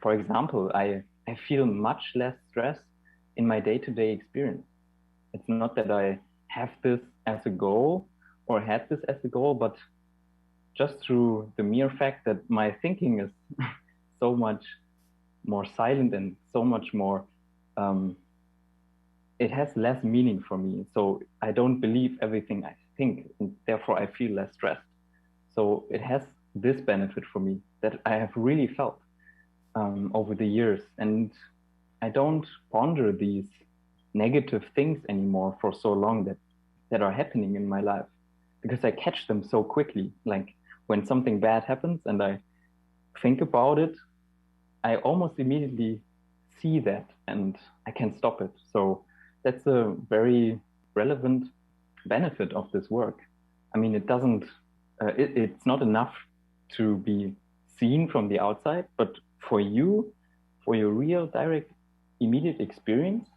for example, I feel much less stress in my day-to-day experience. It's not that I have this as a goal or had this as a goal, but just through the mere fact that my thinking is so much more silent and so much more, it has less meaning for me. So I don't believe everything I think, and therefore I feel less stressed. So it has this benefit for me that I have really felt over the years. And I don't ponder these negative things anymore for so long that are happening in my life, because I catch them so quickly. Like, when something bad happens and I think about it, I almost immediately see that and I can stop it. So that's a very relevant benefit of this work. I mean, it doesn't, it's not enough to be seen from the outside, but for you, for your real, direct, immediate experience,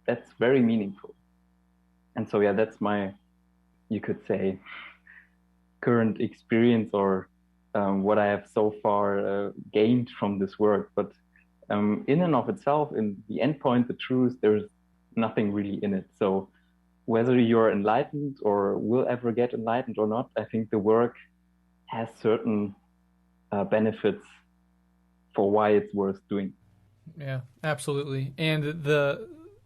that's very meaningful. And so, yeah, that's my, you could say, current experience, or what I have so far gained from this work. But in and of itself, in the end point, the truth, there's nothing really in it. So whether you're enlightened or will ever get enlightened or not, I think the work has certain benefits for why it's worth doing. Yeah, absolutely. And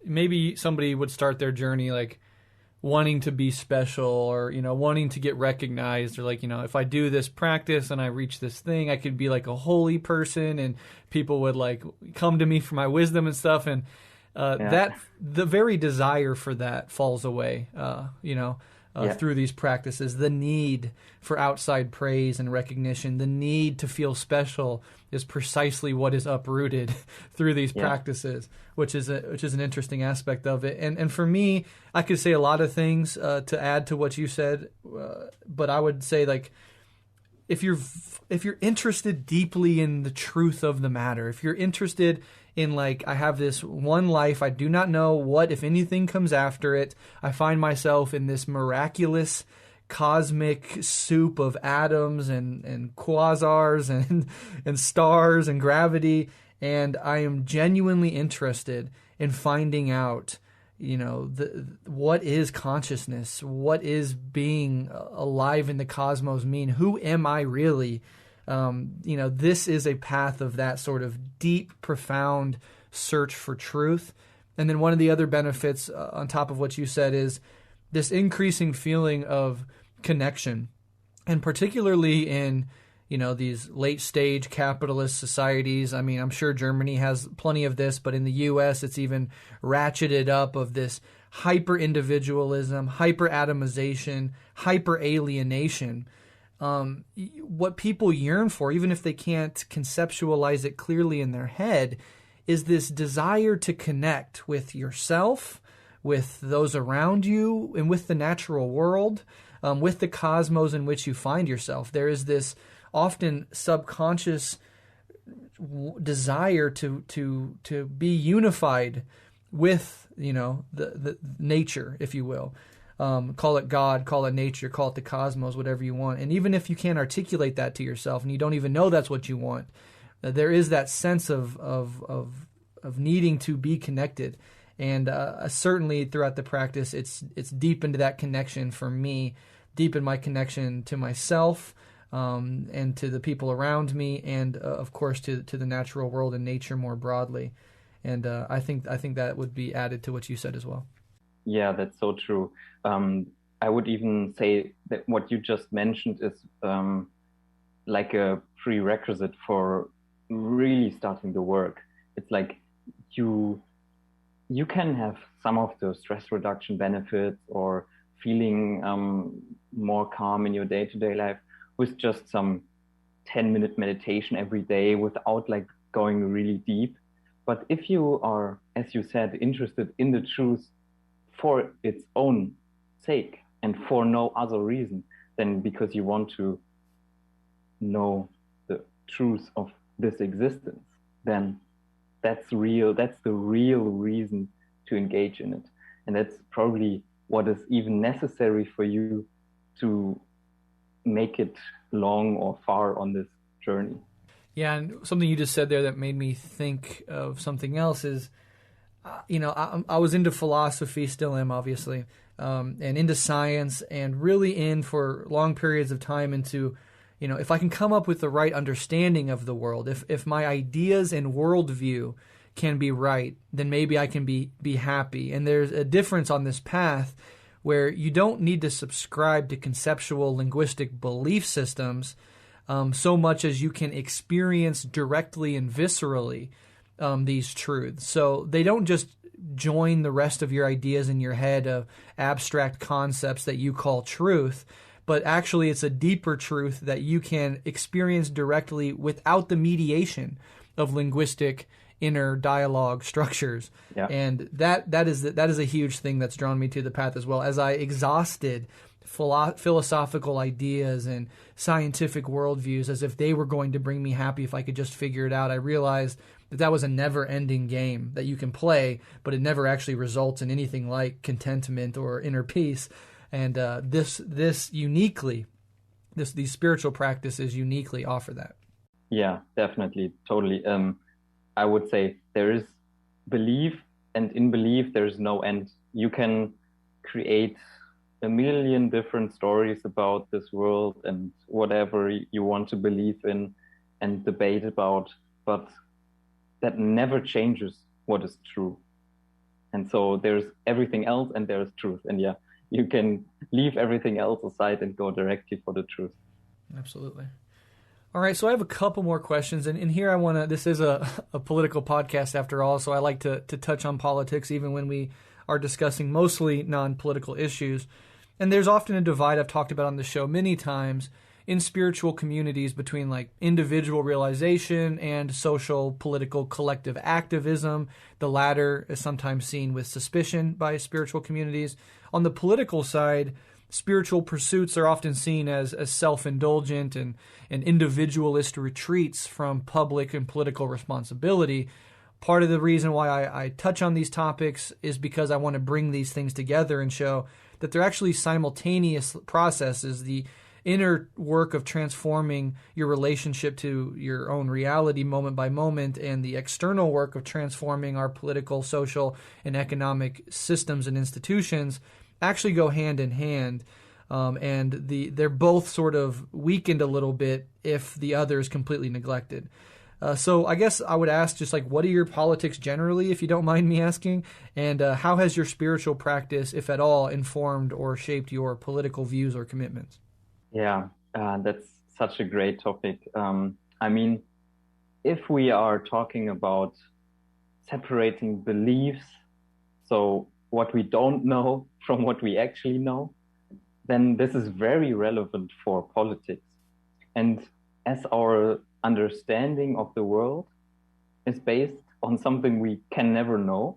maybe somebody would start their journey like wanting to be special, or, wanting to get recognized, or like, if I do this practice and I reach this thing, I could be like a holy person and people would like come to me for my wisdom and stuff. And that the very desire for that falls away, through these practices. The need for outside praise and recognition, the need to feel special, is precisely what is uprooted through these practices, which is an interesting aspect of it. And for me, I could say a lot of things to add to what you said, but I would say, like, if you're interested deeply in the truth of the matter, if you're interested in, like, I have this one life, I do not know what, if anything, comes after it, I find myself in this miraculous cosmic soup of atoms and quasars and stars and gravity. And I am genuinely interested in finding out, what is consciousness? What is being alive in the cosmos mean? Who am I really? This is a path of that sort of deep, profound search for truth. And then one of the other benefits on top of what you said is this increasing feeling of connection. And particularly in, these late stage capitalist societies. I mean, I'm sure Germany has plenty of this, but in the US, it's even ratcheted up of this hyper individualism, hyper atomization, hyper alienation. What people yearn for, even if they can't conceptualize it clearly in their head, is this desire to connect with yourself, with those around you, and with the natural world, with the cosmos in which you find yourself. There is this often subconscious desire to be unified with, the nature, if you will. Call it God, call it nature, call it the cosmos, whatever you want. And even if you can't articulate that to yourself and you don't even know that's what you want, there is that sense of needing to be connected. And certainly throughout the practice, it's deep into that connection for me, deep in my connection to myself, and to the people around me, and of course to the natural world and nature more broadly. And I think that would be added to what you said as well. Yeah, that's so true. I would even say that what you just mentioned is like a prerequisite for really starting the work. It's like you can have some of the stress reduction benefits or feeling more calm in your day-to-day life with just some 10-minute meditation every day without like going really deep. But if you are, as you said, interested in the truth for its own sake and for no other reason than because you want to know the truth of this existence, then that's real. That's the real reason to engage in it. And that's probably what is even necessary for you to make it long or far on this journey. Yeah, and something you just said there that made me think of something else is, I was into philosophy, still am obviously, and into science, and really in for long periods of time into, if I can come up with the right understanding of the world, if my ideas and worldview can be right, then maybe I can be happy. And there's a difference on this path where you don't need to subscribe to conceptual linguistic belief systems so much as you can experience directly and viscerally these truths. So they don't just join the rest of your ideas in your head of abstract concepts that you call truth, but actually it's a deeper truth that you can experience directly without the mediation of linguistic inner dialogue structures. Yeah. And that is a huge thing that's drawn me to the path as well. As I exhausted philosophical ideas and scientific worldviews as if they were going to bring me happy if I could just figure it out, I realized that was a never-ending game that you can play, but it never actually results in anything like contentment or inner peace. And these spiritual practices uniquely offer that. Yeah, definitely, totally. I would say there is belief, and in belief there is no end. You can create a million different stories about this world and whatever you want to believe in and debate about, but that never changes what is true. And so there's everything else and there's truth. And yeah, you can leave everything else aside and go directly for the truth. Absolutely. All right, so I have a couple more questions, and here I want to, this is a political podcast after all, so I like to touch on politics even when we are discussing mostly non-political issues. And there's often a divide I've talked about on the show many times in spiritual communities between like individual realization and social, political, collective activism. The latter is sometimes seen with suspicion by spiritual communities. On the political side, spiritual pursuits are often seen as self-indulgent and individualist retreats from public and political responsibility. part of the reason why I touch on these topics is because I want to bring these things together and show that they're actually simultaneous processes. The inner work of transforming your relationship to your own reality moment by moment, and the external work of transforming our political, social, and economic systems and institutions actually go hand in hand. And they're both sort of weakened a little bit if the other is completely neglected. So I guess I would ask just like, what are your politics generally, if you don't mind me asking? And how has your spiritual practice, if at all, informed or shaped your political views or commitments? Yeah, that's such a great topic. I mean, if we are talking about separating beliefs, so what we don't know from what we actually know, then this is very relevant for politics. And as our understanding of the world is based on something we can never know,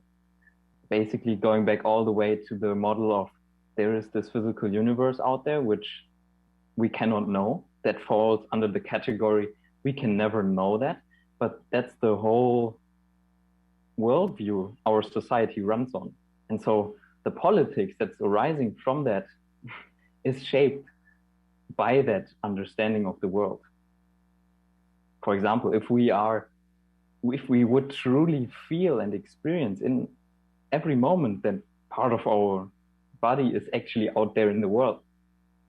basically going back all the way to the model of there is this physical universe out there, which we cannot know, that falls under the category we can never know that, but that's the whole worldview our society runs on. And so the politics that's arising from that is shaped by that understanding of the world. For example, if we would truly feel and experience in every moment that part of our body is actually out there in the world,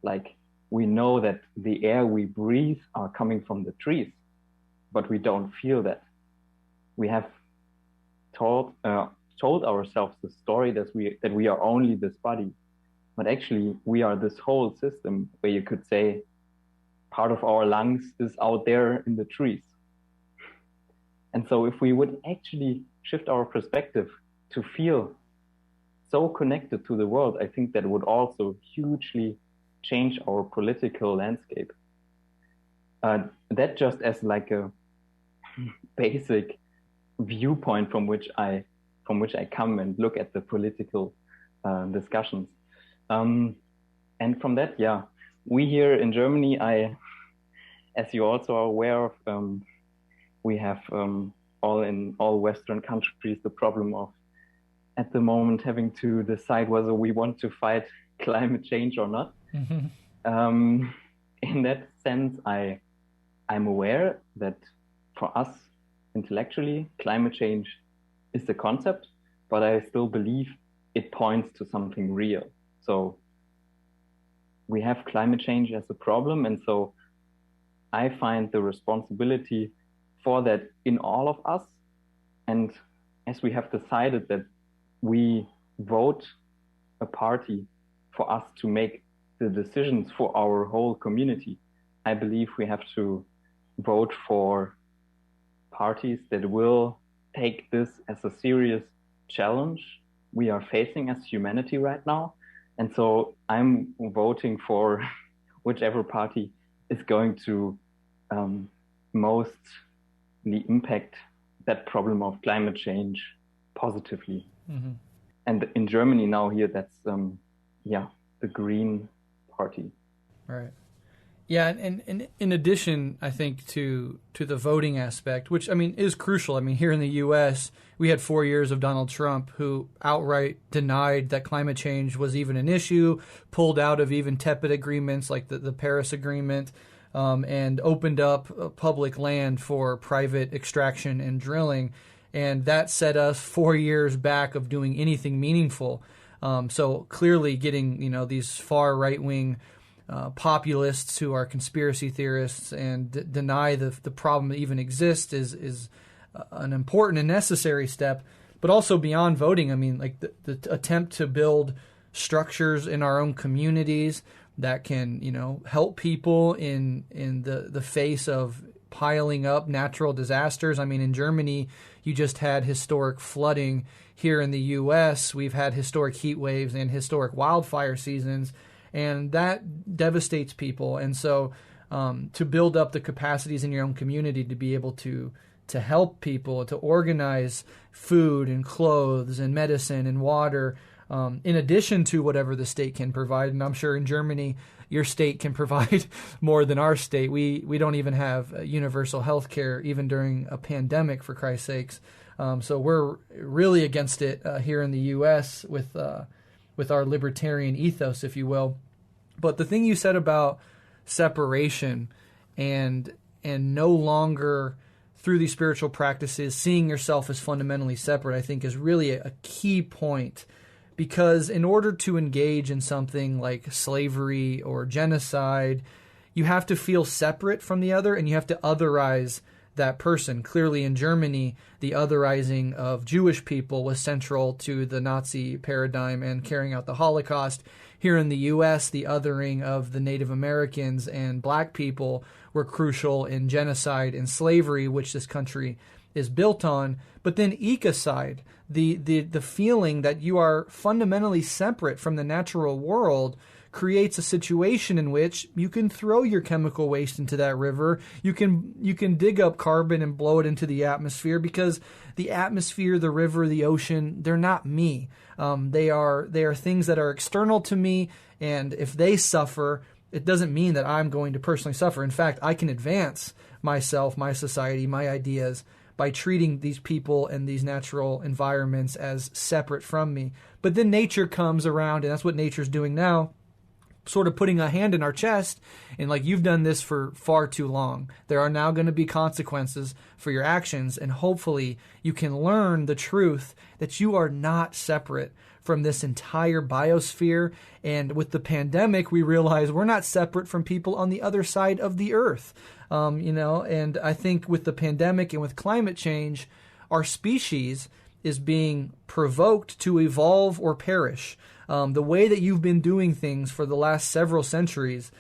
like we know that the air we breathe are coming from the trees, but we don't feel that. We have told ourselves the story that we are only this body, but actually we are this whole system, where you could say part of our lungs is out there in the trees. And so if we would actually shift our perspective to feel so connected to the world, I think that would also hugely change our political landscape. That just as like a basic viewpoint from which I come and look at the political discussions. And from that, yeah, we here in Germany, as you also are aware of, we have all Western countries the problem of at the moment having to decide whether we want to fight climate change or not. Mm-hmm. In that sense, I'm aware that for us intellectually, climate change is the concept, but I still believe it points to something real. So we have climate change as a problem, and so I find the responsibility for that in all of us. And as we have decided that we vote a party for us to make the decisions for our whole community, I believe we have to vote for parties that will take this as a serious challenge we are facing as humanity right now. And so I'm voting for whichever party is going to mostly impact that problem of climate change positively. Mm-hmm. And in Germany now here, that's the Green Party. Right. Yeah, and in addition, I think to the voting aspect, which I mean is crucial. I mean, here in the U.S., we had 4 years of Donald Trump, who outright denied that climate change was even an issue, pulled out of even tepid agreements like the Paris Agreement, and opened up public land for private extraction and drilling, and that set us 4 years back of doing anything meaningful. So clearly, getting these far right wing populists who are conspiracy theorists and deny the problem that even exists is an important and necessary step. But also beyond voting, I mean, like the attempt to build structures in our own communities that can, help people in the face of piling up natural disasters. I mean, in Germany, you just had historic flooding. Here in the U.S., we've had historic heat waves and historic wildfire seasons, and that devastates people. And so to build up the capacities in your own community to be able to help people, to organize food and clothes and medicine and water, in addition to whatever the state can provide. And I'm sure in Germany, your state can provide more than our state. We don't even have universal health care, even during a pandemic, for Christ's sakes. So we're really against it here in the U.S. with our libertarian ethos, if you will. But the thing you said about separation and no longer through these spiritual practices seeing yourself as fundamentally separate, I think is really a key point. Because in order to engage in something like slavery or genocide, you have to feel separate from the other, and you have to otherize that person. Clearly in Germany, the otherizing of Jewish people was central to the Nazi paradigm and carrying out the Holocaust. Here in the U.S., the othering of the Native Americans and black people were crucial in genocide and slavery, which this country is built on. But then ecocide, the feeling that you are fundamentally separate from the natural world, creates a situation in which you can throw your chemical waste into that river. You can dig up carbon and blow it into the atmosphere, because the atmosphere, the river, the ocean, they're not me. They are things that are external to me, and if they suffer, it doesn't mean that I'm going to personally suffer. In fact, I can advance myself, my society, my ideas by treating these people and these natural environments as separate from me. But then nature comes around, and that's what nature's doing now, sort of putting a hand in our chest and like, you've done this for far too long. There are now going to be consequences for your actions, and hopefully you can learn the truth that you are not separate from this entire biosphere. And with the pandemic, we realize we're not separate from people on the other side of the earth. And I think with the pandemic and with climate change, our species is being provoked to evolve or perish. The way that you've been doing things for the last several centuries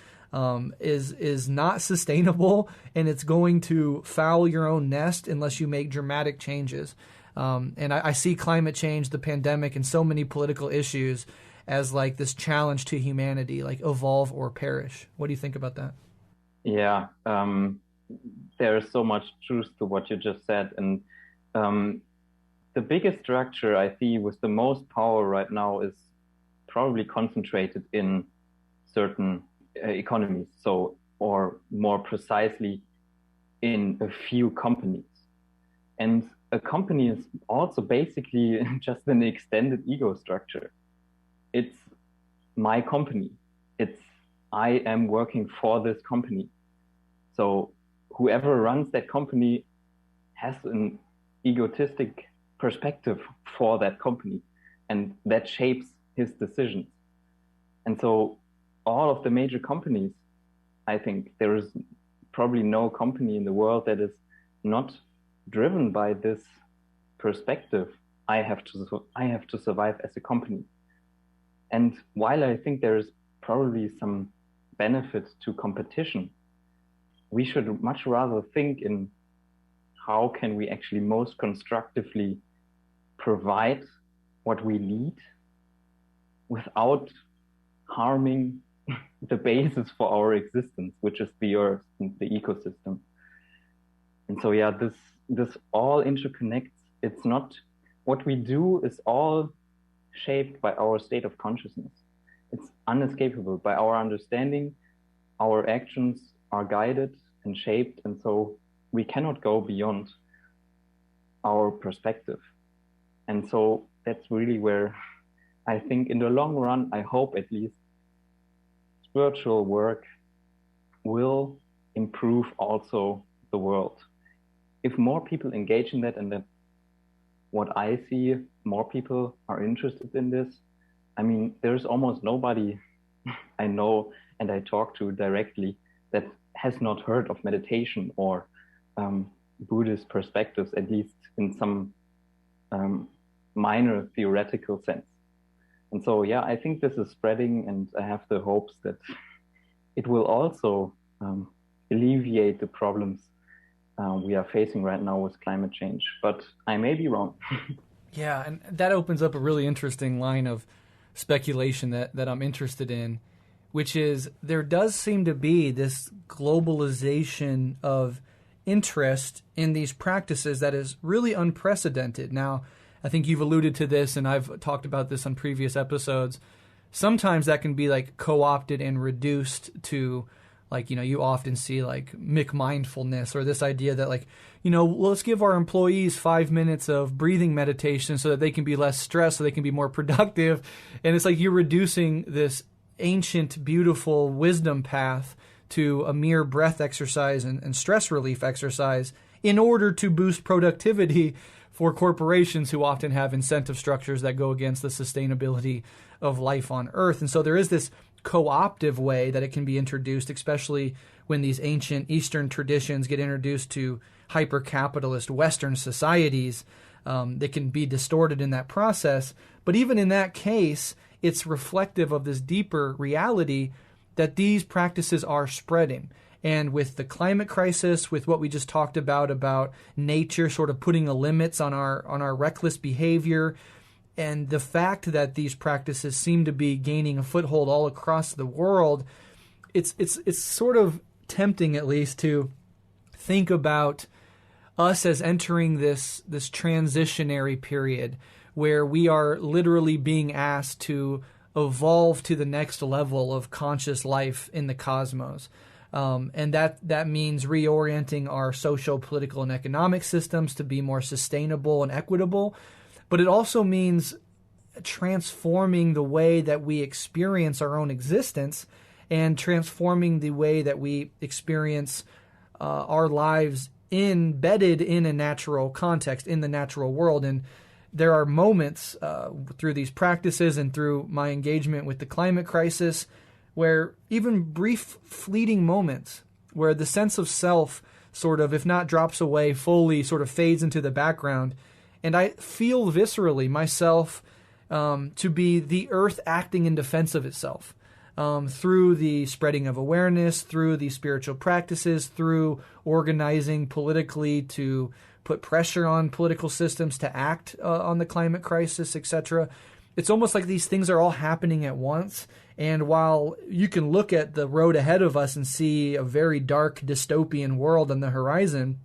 is not sustainable, and it's going to foul your own nest unless you make dramatic changes. And I see climate change, the pandemic, and so many political issues as like this challenge to humanity, like evolve or perish. What do you think about that? Yeah, there is so much truth to what you just said. And the biggest structure I see with the most power right now is probably concentrated in certain economies, or more precisely in a few companies. And a company is also basically just an extended ego structure. It's my company. I am working for this company. So whoever runs that company has an egotistic perspective for that company, and that shapes his decisions. And so all of the major companies, I think there is probably no company in the world that is not driven by this perspective. I have to survive as a company. And while I think there is probably some benefit to competition, we should much rather think in how can we actually most constructively provide what we need without harming the basis for our existence, which is the earth and the ecosystem. And so, yeah, this all interconnects. It's not, what we do is all shaped by our state of consciousness. It's unescapable. By our understanding, our actions are guided and shaped, and so we cannot go beyond our perspective. And so that's really where I think in the long run, I hope at least, spiritual work will improve also the world. If more people engage in that, and that what I see, more people are interested in this. I mean, there's almost nobody I know and I talk to directly that has not heard of meditation or Buddhist perspectives, at least in some minor theoretical sense. And so, yeah, I think this is spreading, and I have the hopes that it will also alleviate the problems we are facing right now with climate change. But I may be wrong. Yeah, and that opens up a really interesting line of speculation that I'm interested in, which is there does seem to be this globalization of interest in these practices that is really unprecedented. Now, I think you've alluded to this, and I've talked about this on previous episodes. Sometimes that can be like co-opted and reduced to Like, you often see like McMindfulness, or this idea that like, let's give our employees 5 minutes of breathing meditation so that they can be less stressed, so they can be more productive. And it's like you're reducing this ancient, beautiful wisdom path to a mere breath exercise and stress relief exercise in order to boost productivity for corporations who often have incentive structures that go against the sustainability of life on Earth. And so there is this co-optive way that it can be introduced, especially when these ancient Eastern traditions get introduced to hyper-capitalist Western societies. They can be distorted in that process. But even in that case, it's reflective of this deeper reality that these practices are spreading. And with the climate crisis, with what we just talked about nature sort of putting the limits on our reckless behavior, and the fact that these practices seem to be gaining a foothold all across the world, it's sort of tempting, at least, to think about us as entering this transitionary period where we are literally being asked to evolve to the next level of conscious life in the cosmos. And that means reorienting our social, political, and economic systems to be more sustainable and equitable. But it also means transforming the way that we experience our own existence and transforming the way that we experience our lives embedded in a natural context, in the natural world. And there are moments through these practices and through my engagement with the climate crisis where even brief, fleeting moments where the sense of self sort of, if not drops away, fully sort of fades into the background. And I feel viscerally myself to be the earth acting in defense of itself through the spreading of awareness, through the spiritual practices, through organizing politically to put pressure on political systems to act on the climate crisis, etc. It's almost like these things are all happening at once. And while you can look at the road ahead of us and see a very dark dystopian world on the horizon,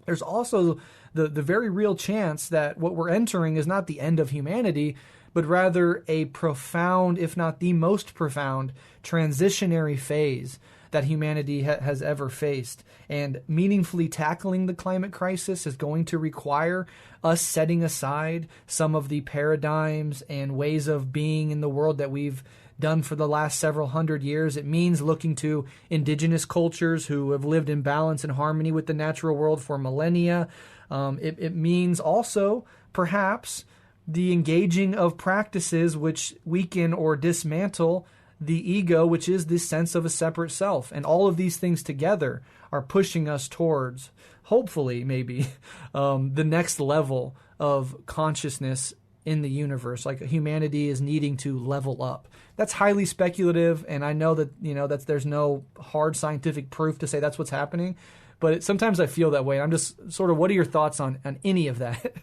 there's also the very real chance that what we're entering is not the end of humanity, but rather a profound, if not the most profound, transitionary phase that humanity has ever faced. And meaningfully tackling the climate crisis is going to require us setting aside some of the paradigms and ways of being in the world that we've done for the last several hundred years. It means looking to indigenous cultures who have lived in balance and harmony with the natural world for millennia. It means also, perhaps, the engaging of practices which weaken or dismantle the ego, which is this sense of a separate self. And all of these things together are pushing us towards, hopefully, maybe, the next level of consciousness in the universe. Like humanity is needing to level up. That's highly speculative, and I know that there's no hard scientific proof to say that's what's happening, but sometimes I feel that way. I'm just sort of, what are your thoughts on any of that?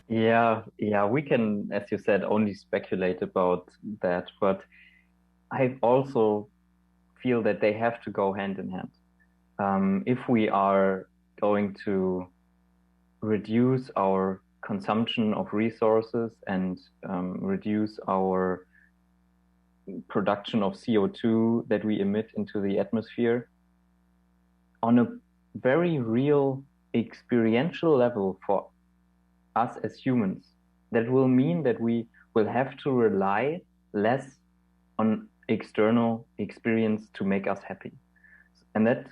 Yeah, we can, as you said, only speculate about that, but I also feel that they have to go hand in hand. If we are going to reduce our consumption of resources and reduce our production of CO2 that we emit into the atmosphere on a very real experiential level for us as humans, that will mean that we will have to rely less on external experience to make us happy. And that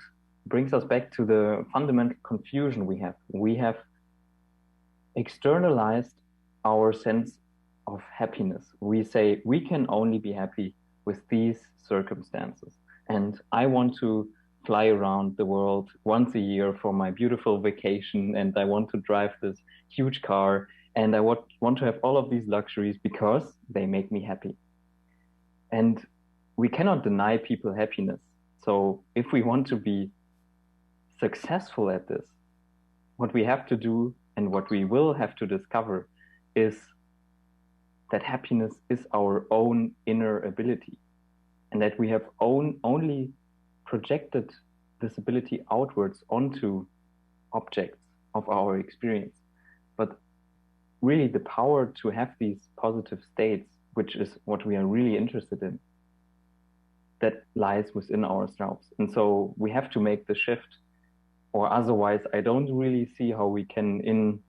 brings us back to the fundamental confusion we have. We have externalized our sense of happiness. We say we can only be happy with these circumstances. And I want to fly around the world once a year for my beautiful vacation, and I want to drive this huge car, and I want to have all of these luxuries because they make me happy. And we cannot deny people happiness. So if we want to be successful at this, what we have to do and what we will have to discover is that happiness is our own inner ability, and that we have only projected this ability outwards onto objects of our experience. But really the power to have these positive states, which is what we are really interested in, that lies within ourselves. And so we have to make the shift, or otherwise I don't really see how we can, in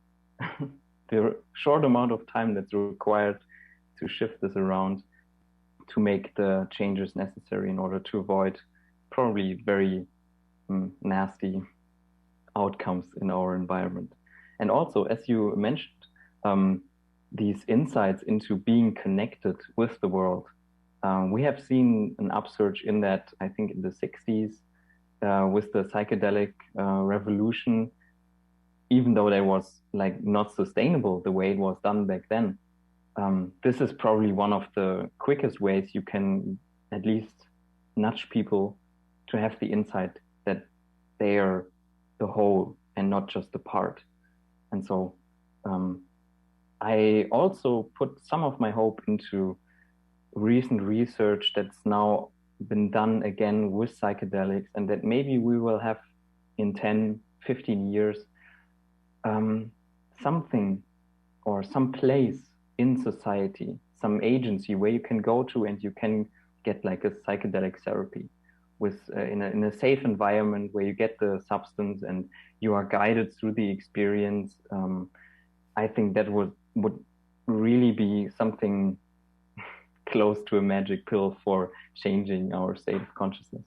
the short amount of time that's required to shift this around, to make the changes necessary in order to avoid probably very nasty outcomes in our environment. And also, as you mentioned, these insights into being connected with the world. We have seen an upsurge in that, I think, in the 60s with the psychedelic revolution, even though that was like not sustainable the way it was done back then. This is probably one of the quickest ways you can at least nudge people to have the insight that they are the whole and not just the part. And so I also put some of my hope into recent research that's now been done again with psychedelics, and that maybe we will have in 10, 15 years something or some place in society, some agency where you can go to and you can get like a psychedelic therapy with in a safe environment where you get the substance and you are guided through the experience. I think that would really be something close to a magic pill for changing our state of consciousness.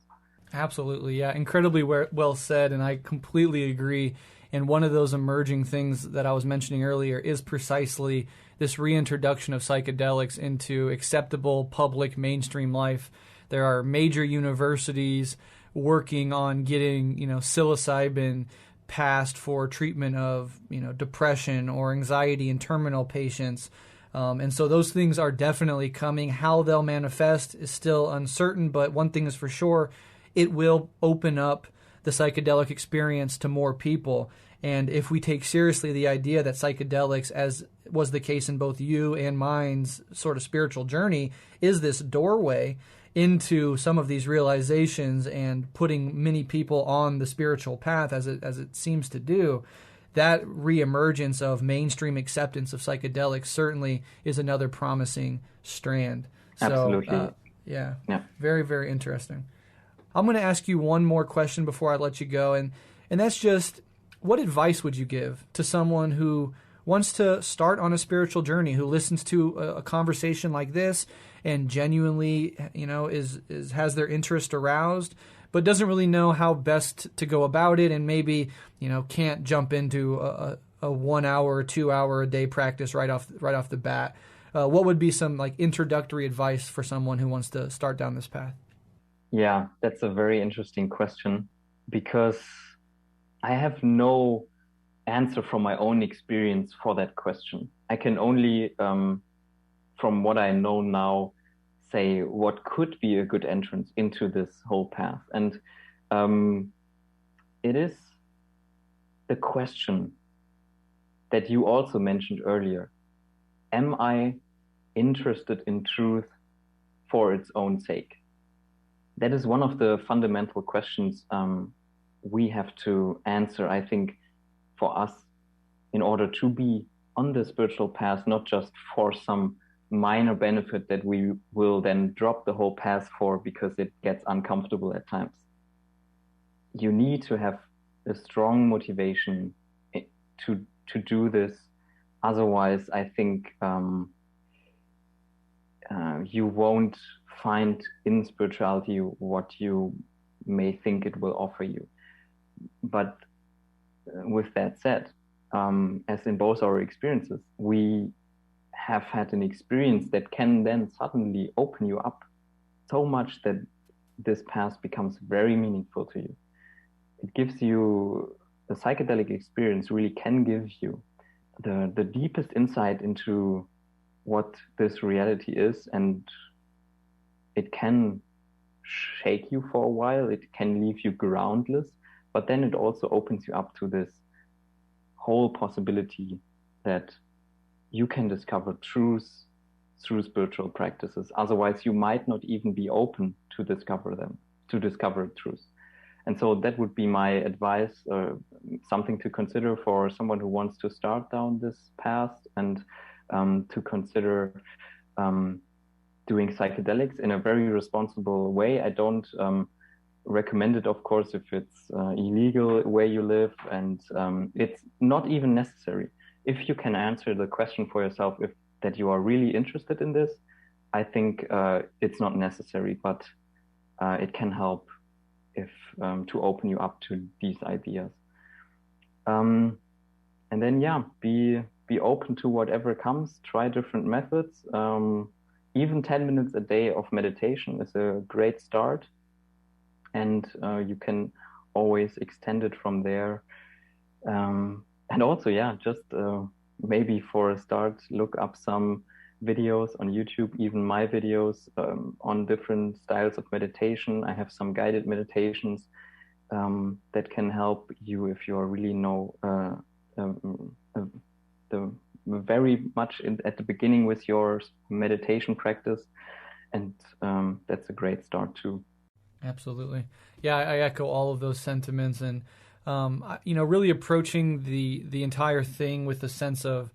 Absolutely, yeah. Incredibly well said, and I completely agree. And one of those emerging things that I was mentioning earlier is precisely this reintroduction of psychedelics into acceptable public mainstream life. There are major universities working on getting, psilocybin passed for treatment of, depression or anxiety in terminal patients. And so those things are definitely coming. How they'll manifest is still uncertain, but one thing is for sure, it will open up the psychedelic experience to more people. And if we take seriously the idea that psychedelics, as was the case in both you and mine's sort of spiritual journey, is this doorway into some of these realizations and putting many people on the spiritual path as it seems to do, that reemergence of mainstream acceptance of psychedelics certainly is another promising strand. Absolutely. Yeah. Very, very interesting. I'm going to ask you one more question before I let you go, and that's just, what advice would you give to someone who wants to start on a spiritual journey, who listens to a conversation like this and genuinely, has their interest aroused, but doesn't really know how best to go about it, and maybe, can't jump into a 1 hour or 2 hour a day practice right off the bat? What would be some like introductory advice for someone who wants to start down this path? Yeah, that's a very interesting question, because I have no answer from my own experience for that question. I can only, from what I know now, say what could be a good entrance into this whole path. And it is the question that you also mentioned earlier. Am I interested in truth for its own sake? That is one of the fundamental questions we have to answer, I think, for us in order to be on the spiritual path, not just for some minor benefit that we will then drop the whole path for because it gets uncomfortable at times. You need to have a strong motivation to do this. Otherwise, I think you won't find in spirituality what you may think it will offer you. But with that said, as in both our experiences, we have had an experience that can then suddenly open you up so much that this path becomes very meaningful to you. It gives you, the psychedelic experience really can give you the deepest insight into what this reality is, and it can shake you for a while, it can leave you groundless, but then it also opens you up to this whole possibility that you can discover truth through spiritual practices. Otherwise, you might not even be open to discover truth. And so that would be my advice, something to consider for someone who wants to start down this path, and to consider doing psychedelics in a very responsible way. I don't recommend it, of course, if it's illegal where you live, and it's not even necessary. If you can answer the question for yourself, if that you are really interested in this, I think it's not necessary, but it can help if to open you up to these ideas. And then, yeah, be open to whatever comes. Try different methods. Even 10 minutes a day of meditation is a great start, and you can always extend it from there. And also, yeah, just maybe for a start, look up some videos on YouTube, even my videos on different styles of meditation. I have some guided meditations that can help you if you are really very much at the beginning with your meditation practice, and that's a great start too. Absolutely. Yeah, I echo all of those sentiments, and really approaching the entire thing with a sense of,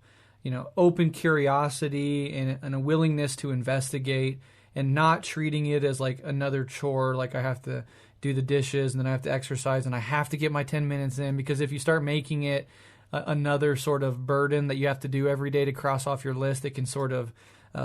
open curiosity and a willingness to investigate, and not treating it as like another chore, like I have to do the dishes and then I have to exercise and I have to get my 10 minutes in, because if you start making it another sort of burden that you have to do every day to cross off your list, it can sort of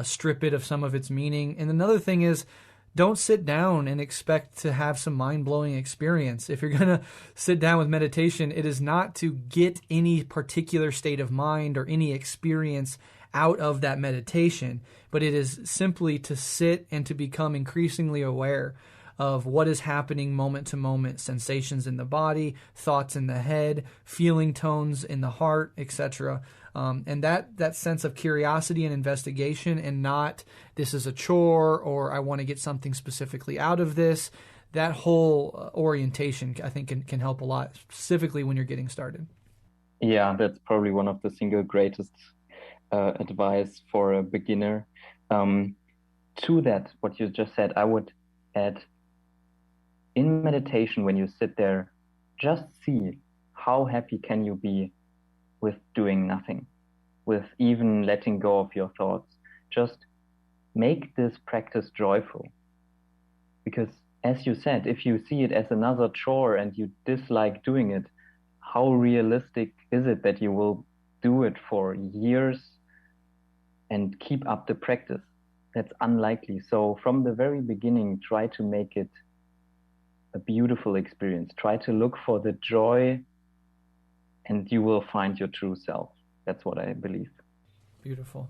strip it of some of its meaning. And another thing is, don't sit down and expect to have some mind-blowing experience. If you're going to sit down with meditation, it is not to get any particular state of mind or any experience out of that meditation, but it is simply to sit and to become increasingly aware of what is happening moment to moment, sensations in the body, thoughts in the head, feeling tones in the heart, etc. And that sense of curiosity and investigation, and not this is a chore or I want to get something specifically out of this, that whole orientation I think can help a lot, specifically when you're getting started. Yeah, that's probably one of the single greatest advice for a beginner. To that, what you just said, I would add, in meditation, when you sit there, just see how happy can you be with doing nothing, with even letting go of your thoughts. Just make this practice joyful. Because as you said, if you see it as another chore and you dislike doing it, how realistic is it that you will do it for years and keep up the practice? That's unlikely. So from the very beginning, try to make it a beautiful experience. Try to look for the joy, and you will find your true self. That's what I believe. Beautiful.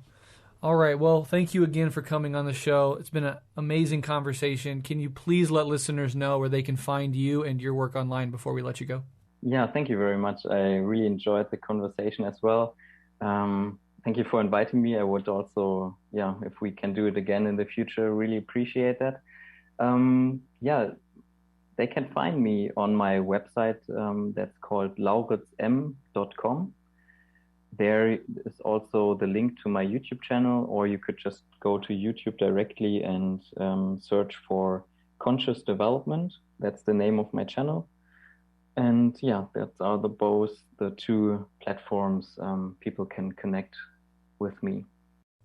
All right. Well, thank you again for coming on the show. It's been an amazing conversation. Can you please let listeners know where they can find you and your work online before we let you go? Yeah, thank you very much. I really enjoyed the conversation as well. Thank you for inviting me. I would also, if we can do it again in the future, really appreciate that. They can find me on my website that's called lauritzm.com. There is also the link to my YouTube channel, or you could just go to YouTube directly and search for Conscious Development. That's the name of my channel. And that's the two platforms people can connect with me.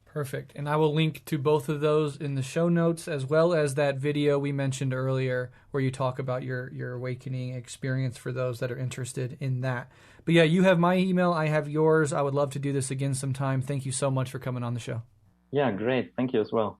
Perfect. And I will link to both of those in the show notes, as well as that video we mentioned earlier where you talk about your awakening experience for those that are interested in that. But yeah, you have my email. I have yours. I would love to do this again sometime. Thank you so much for coming on the show. Yeah, great. Thank you as well.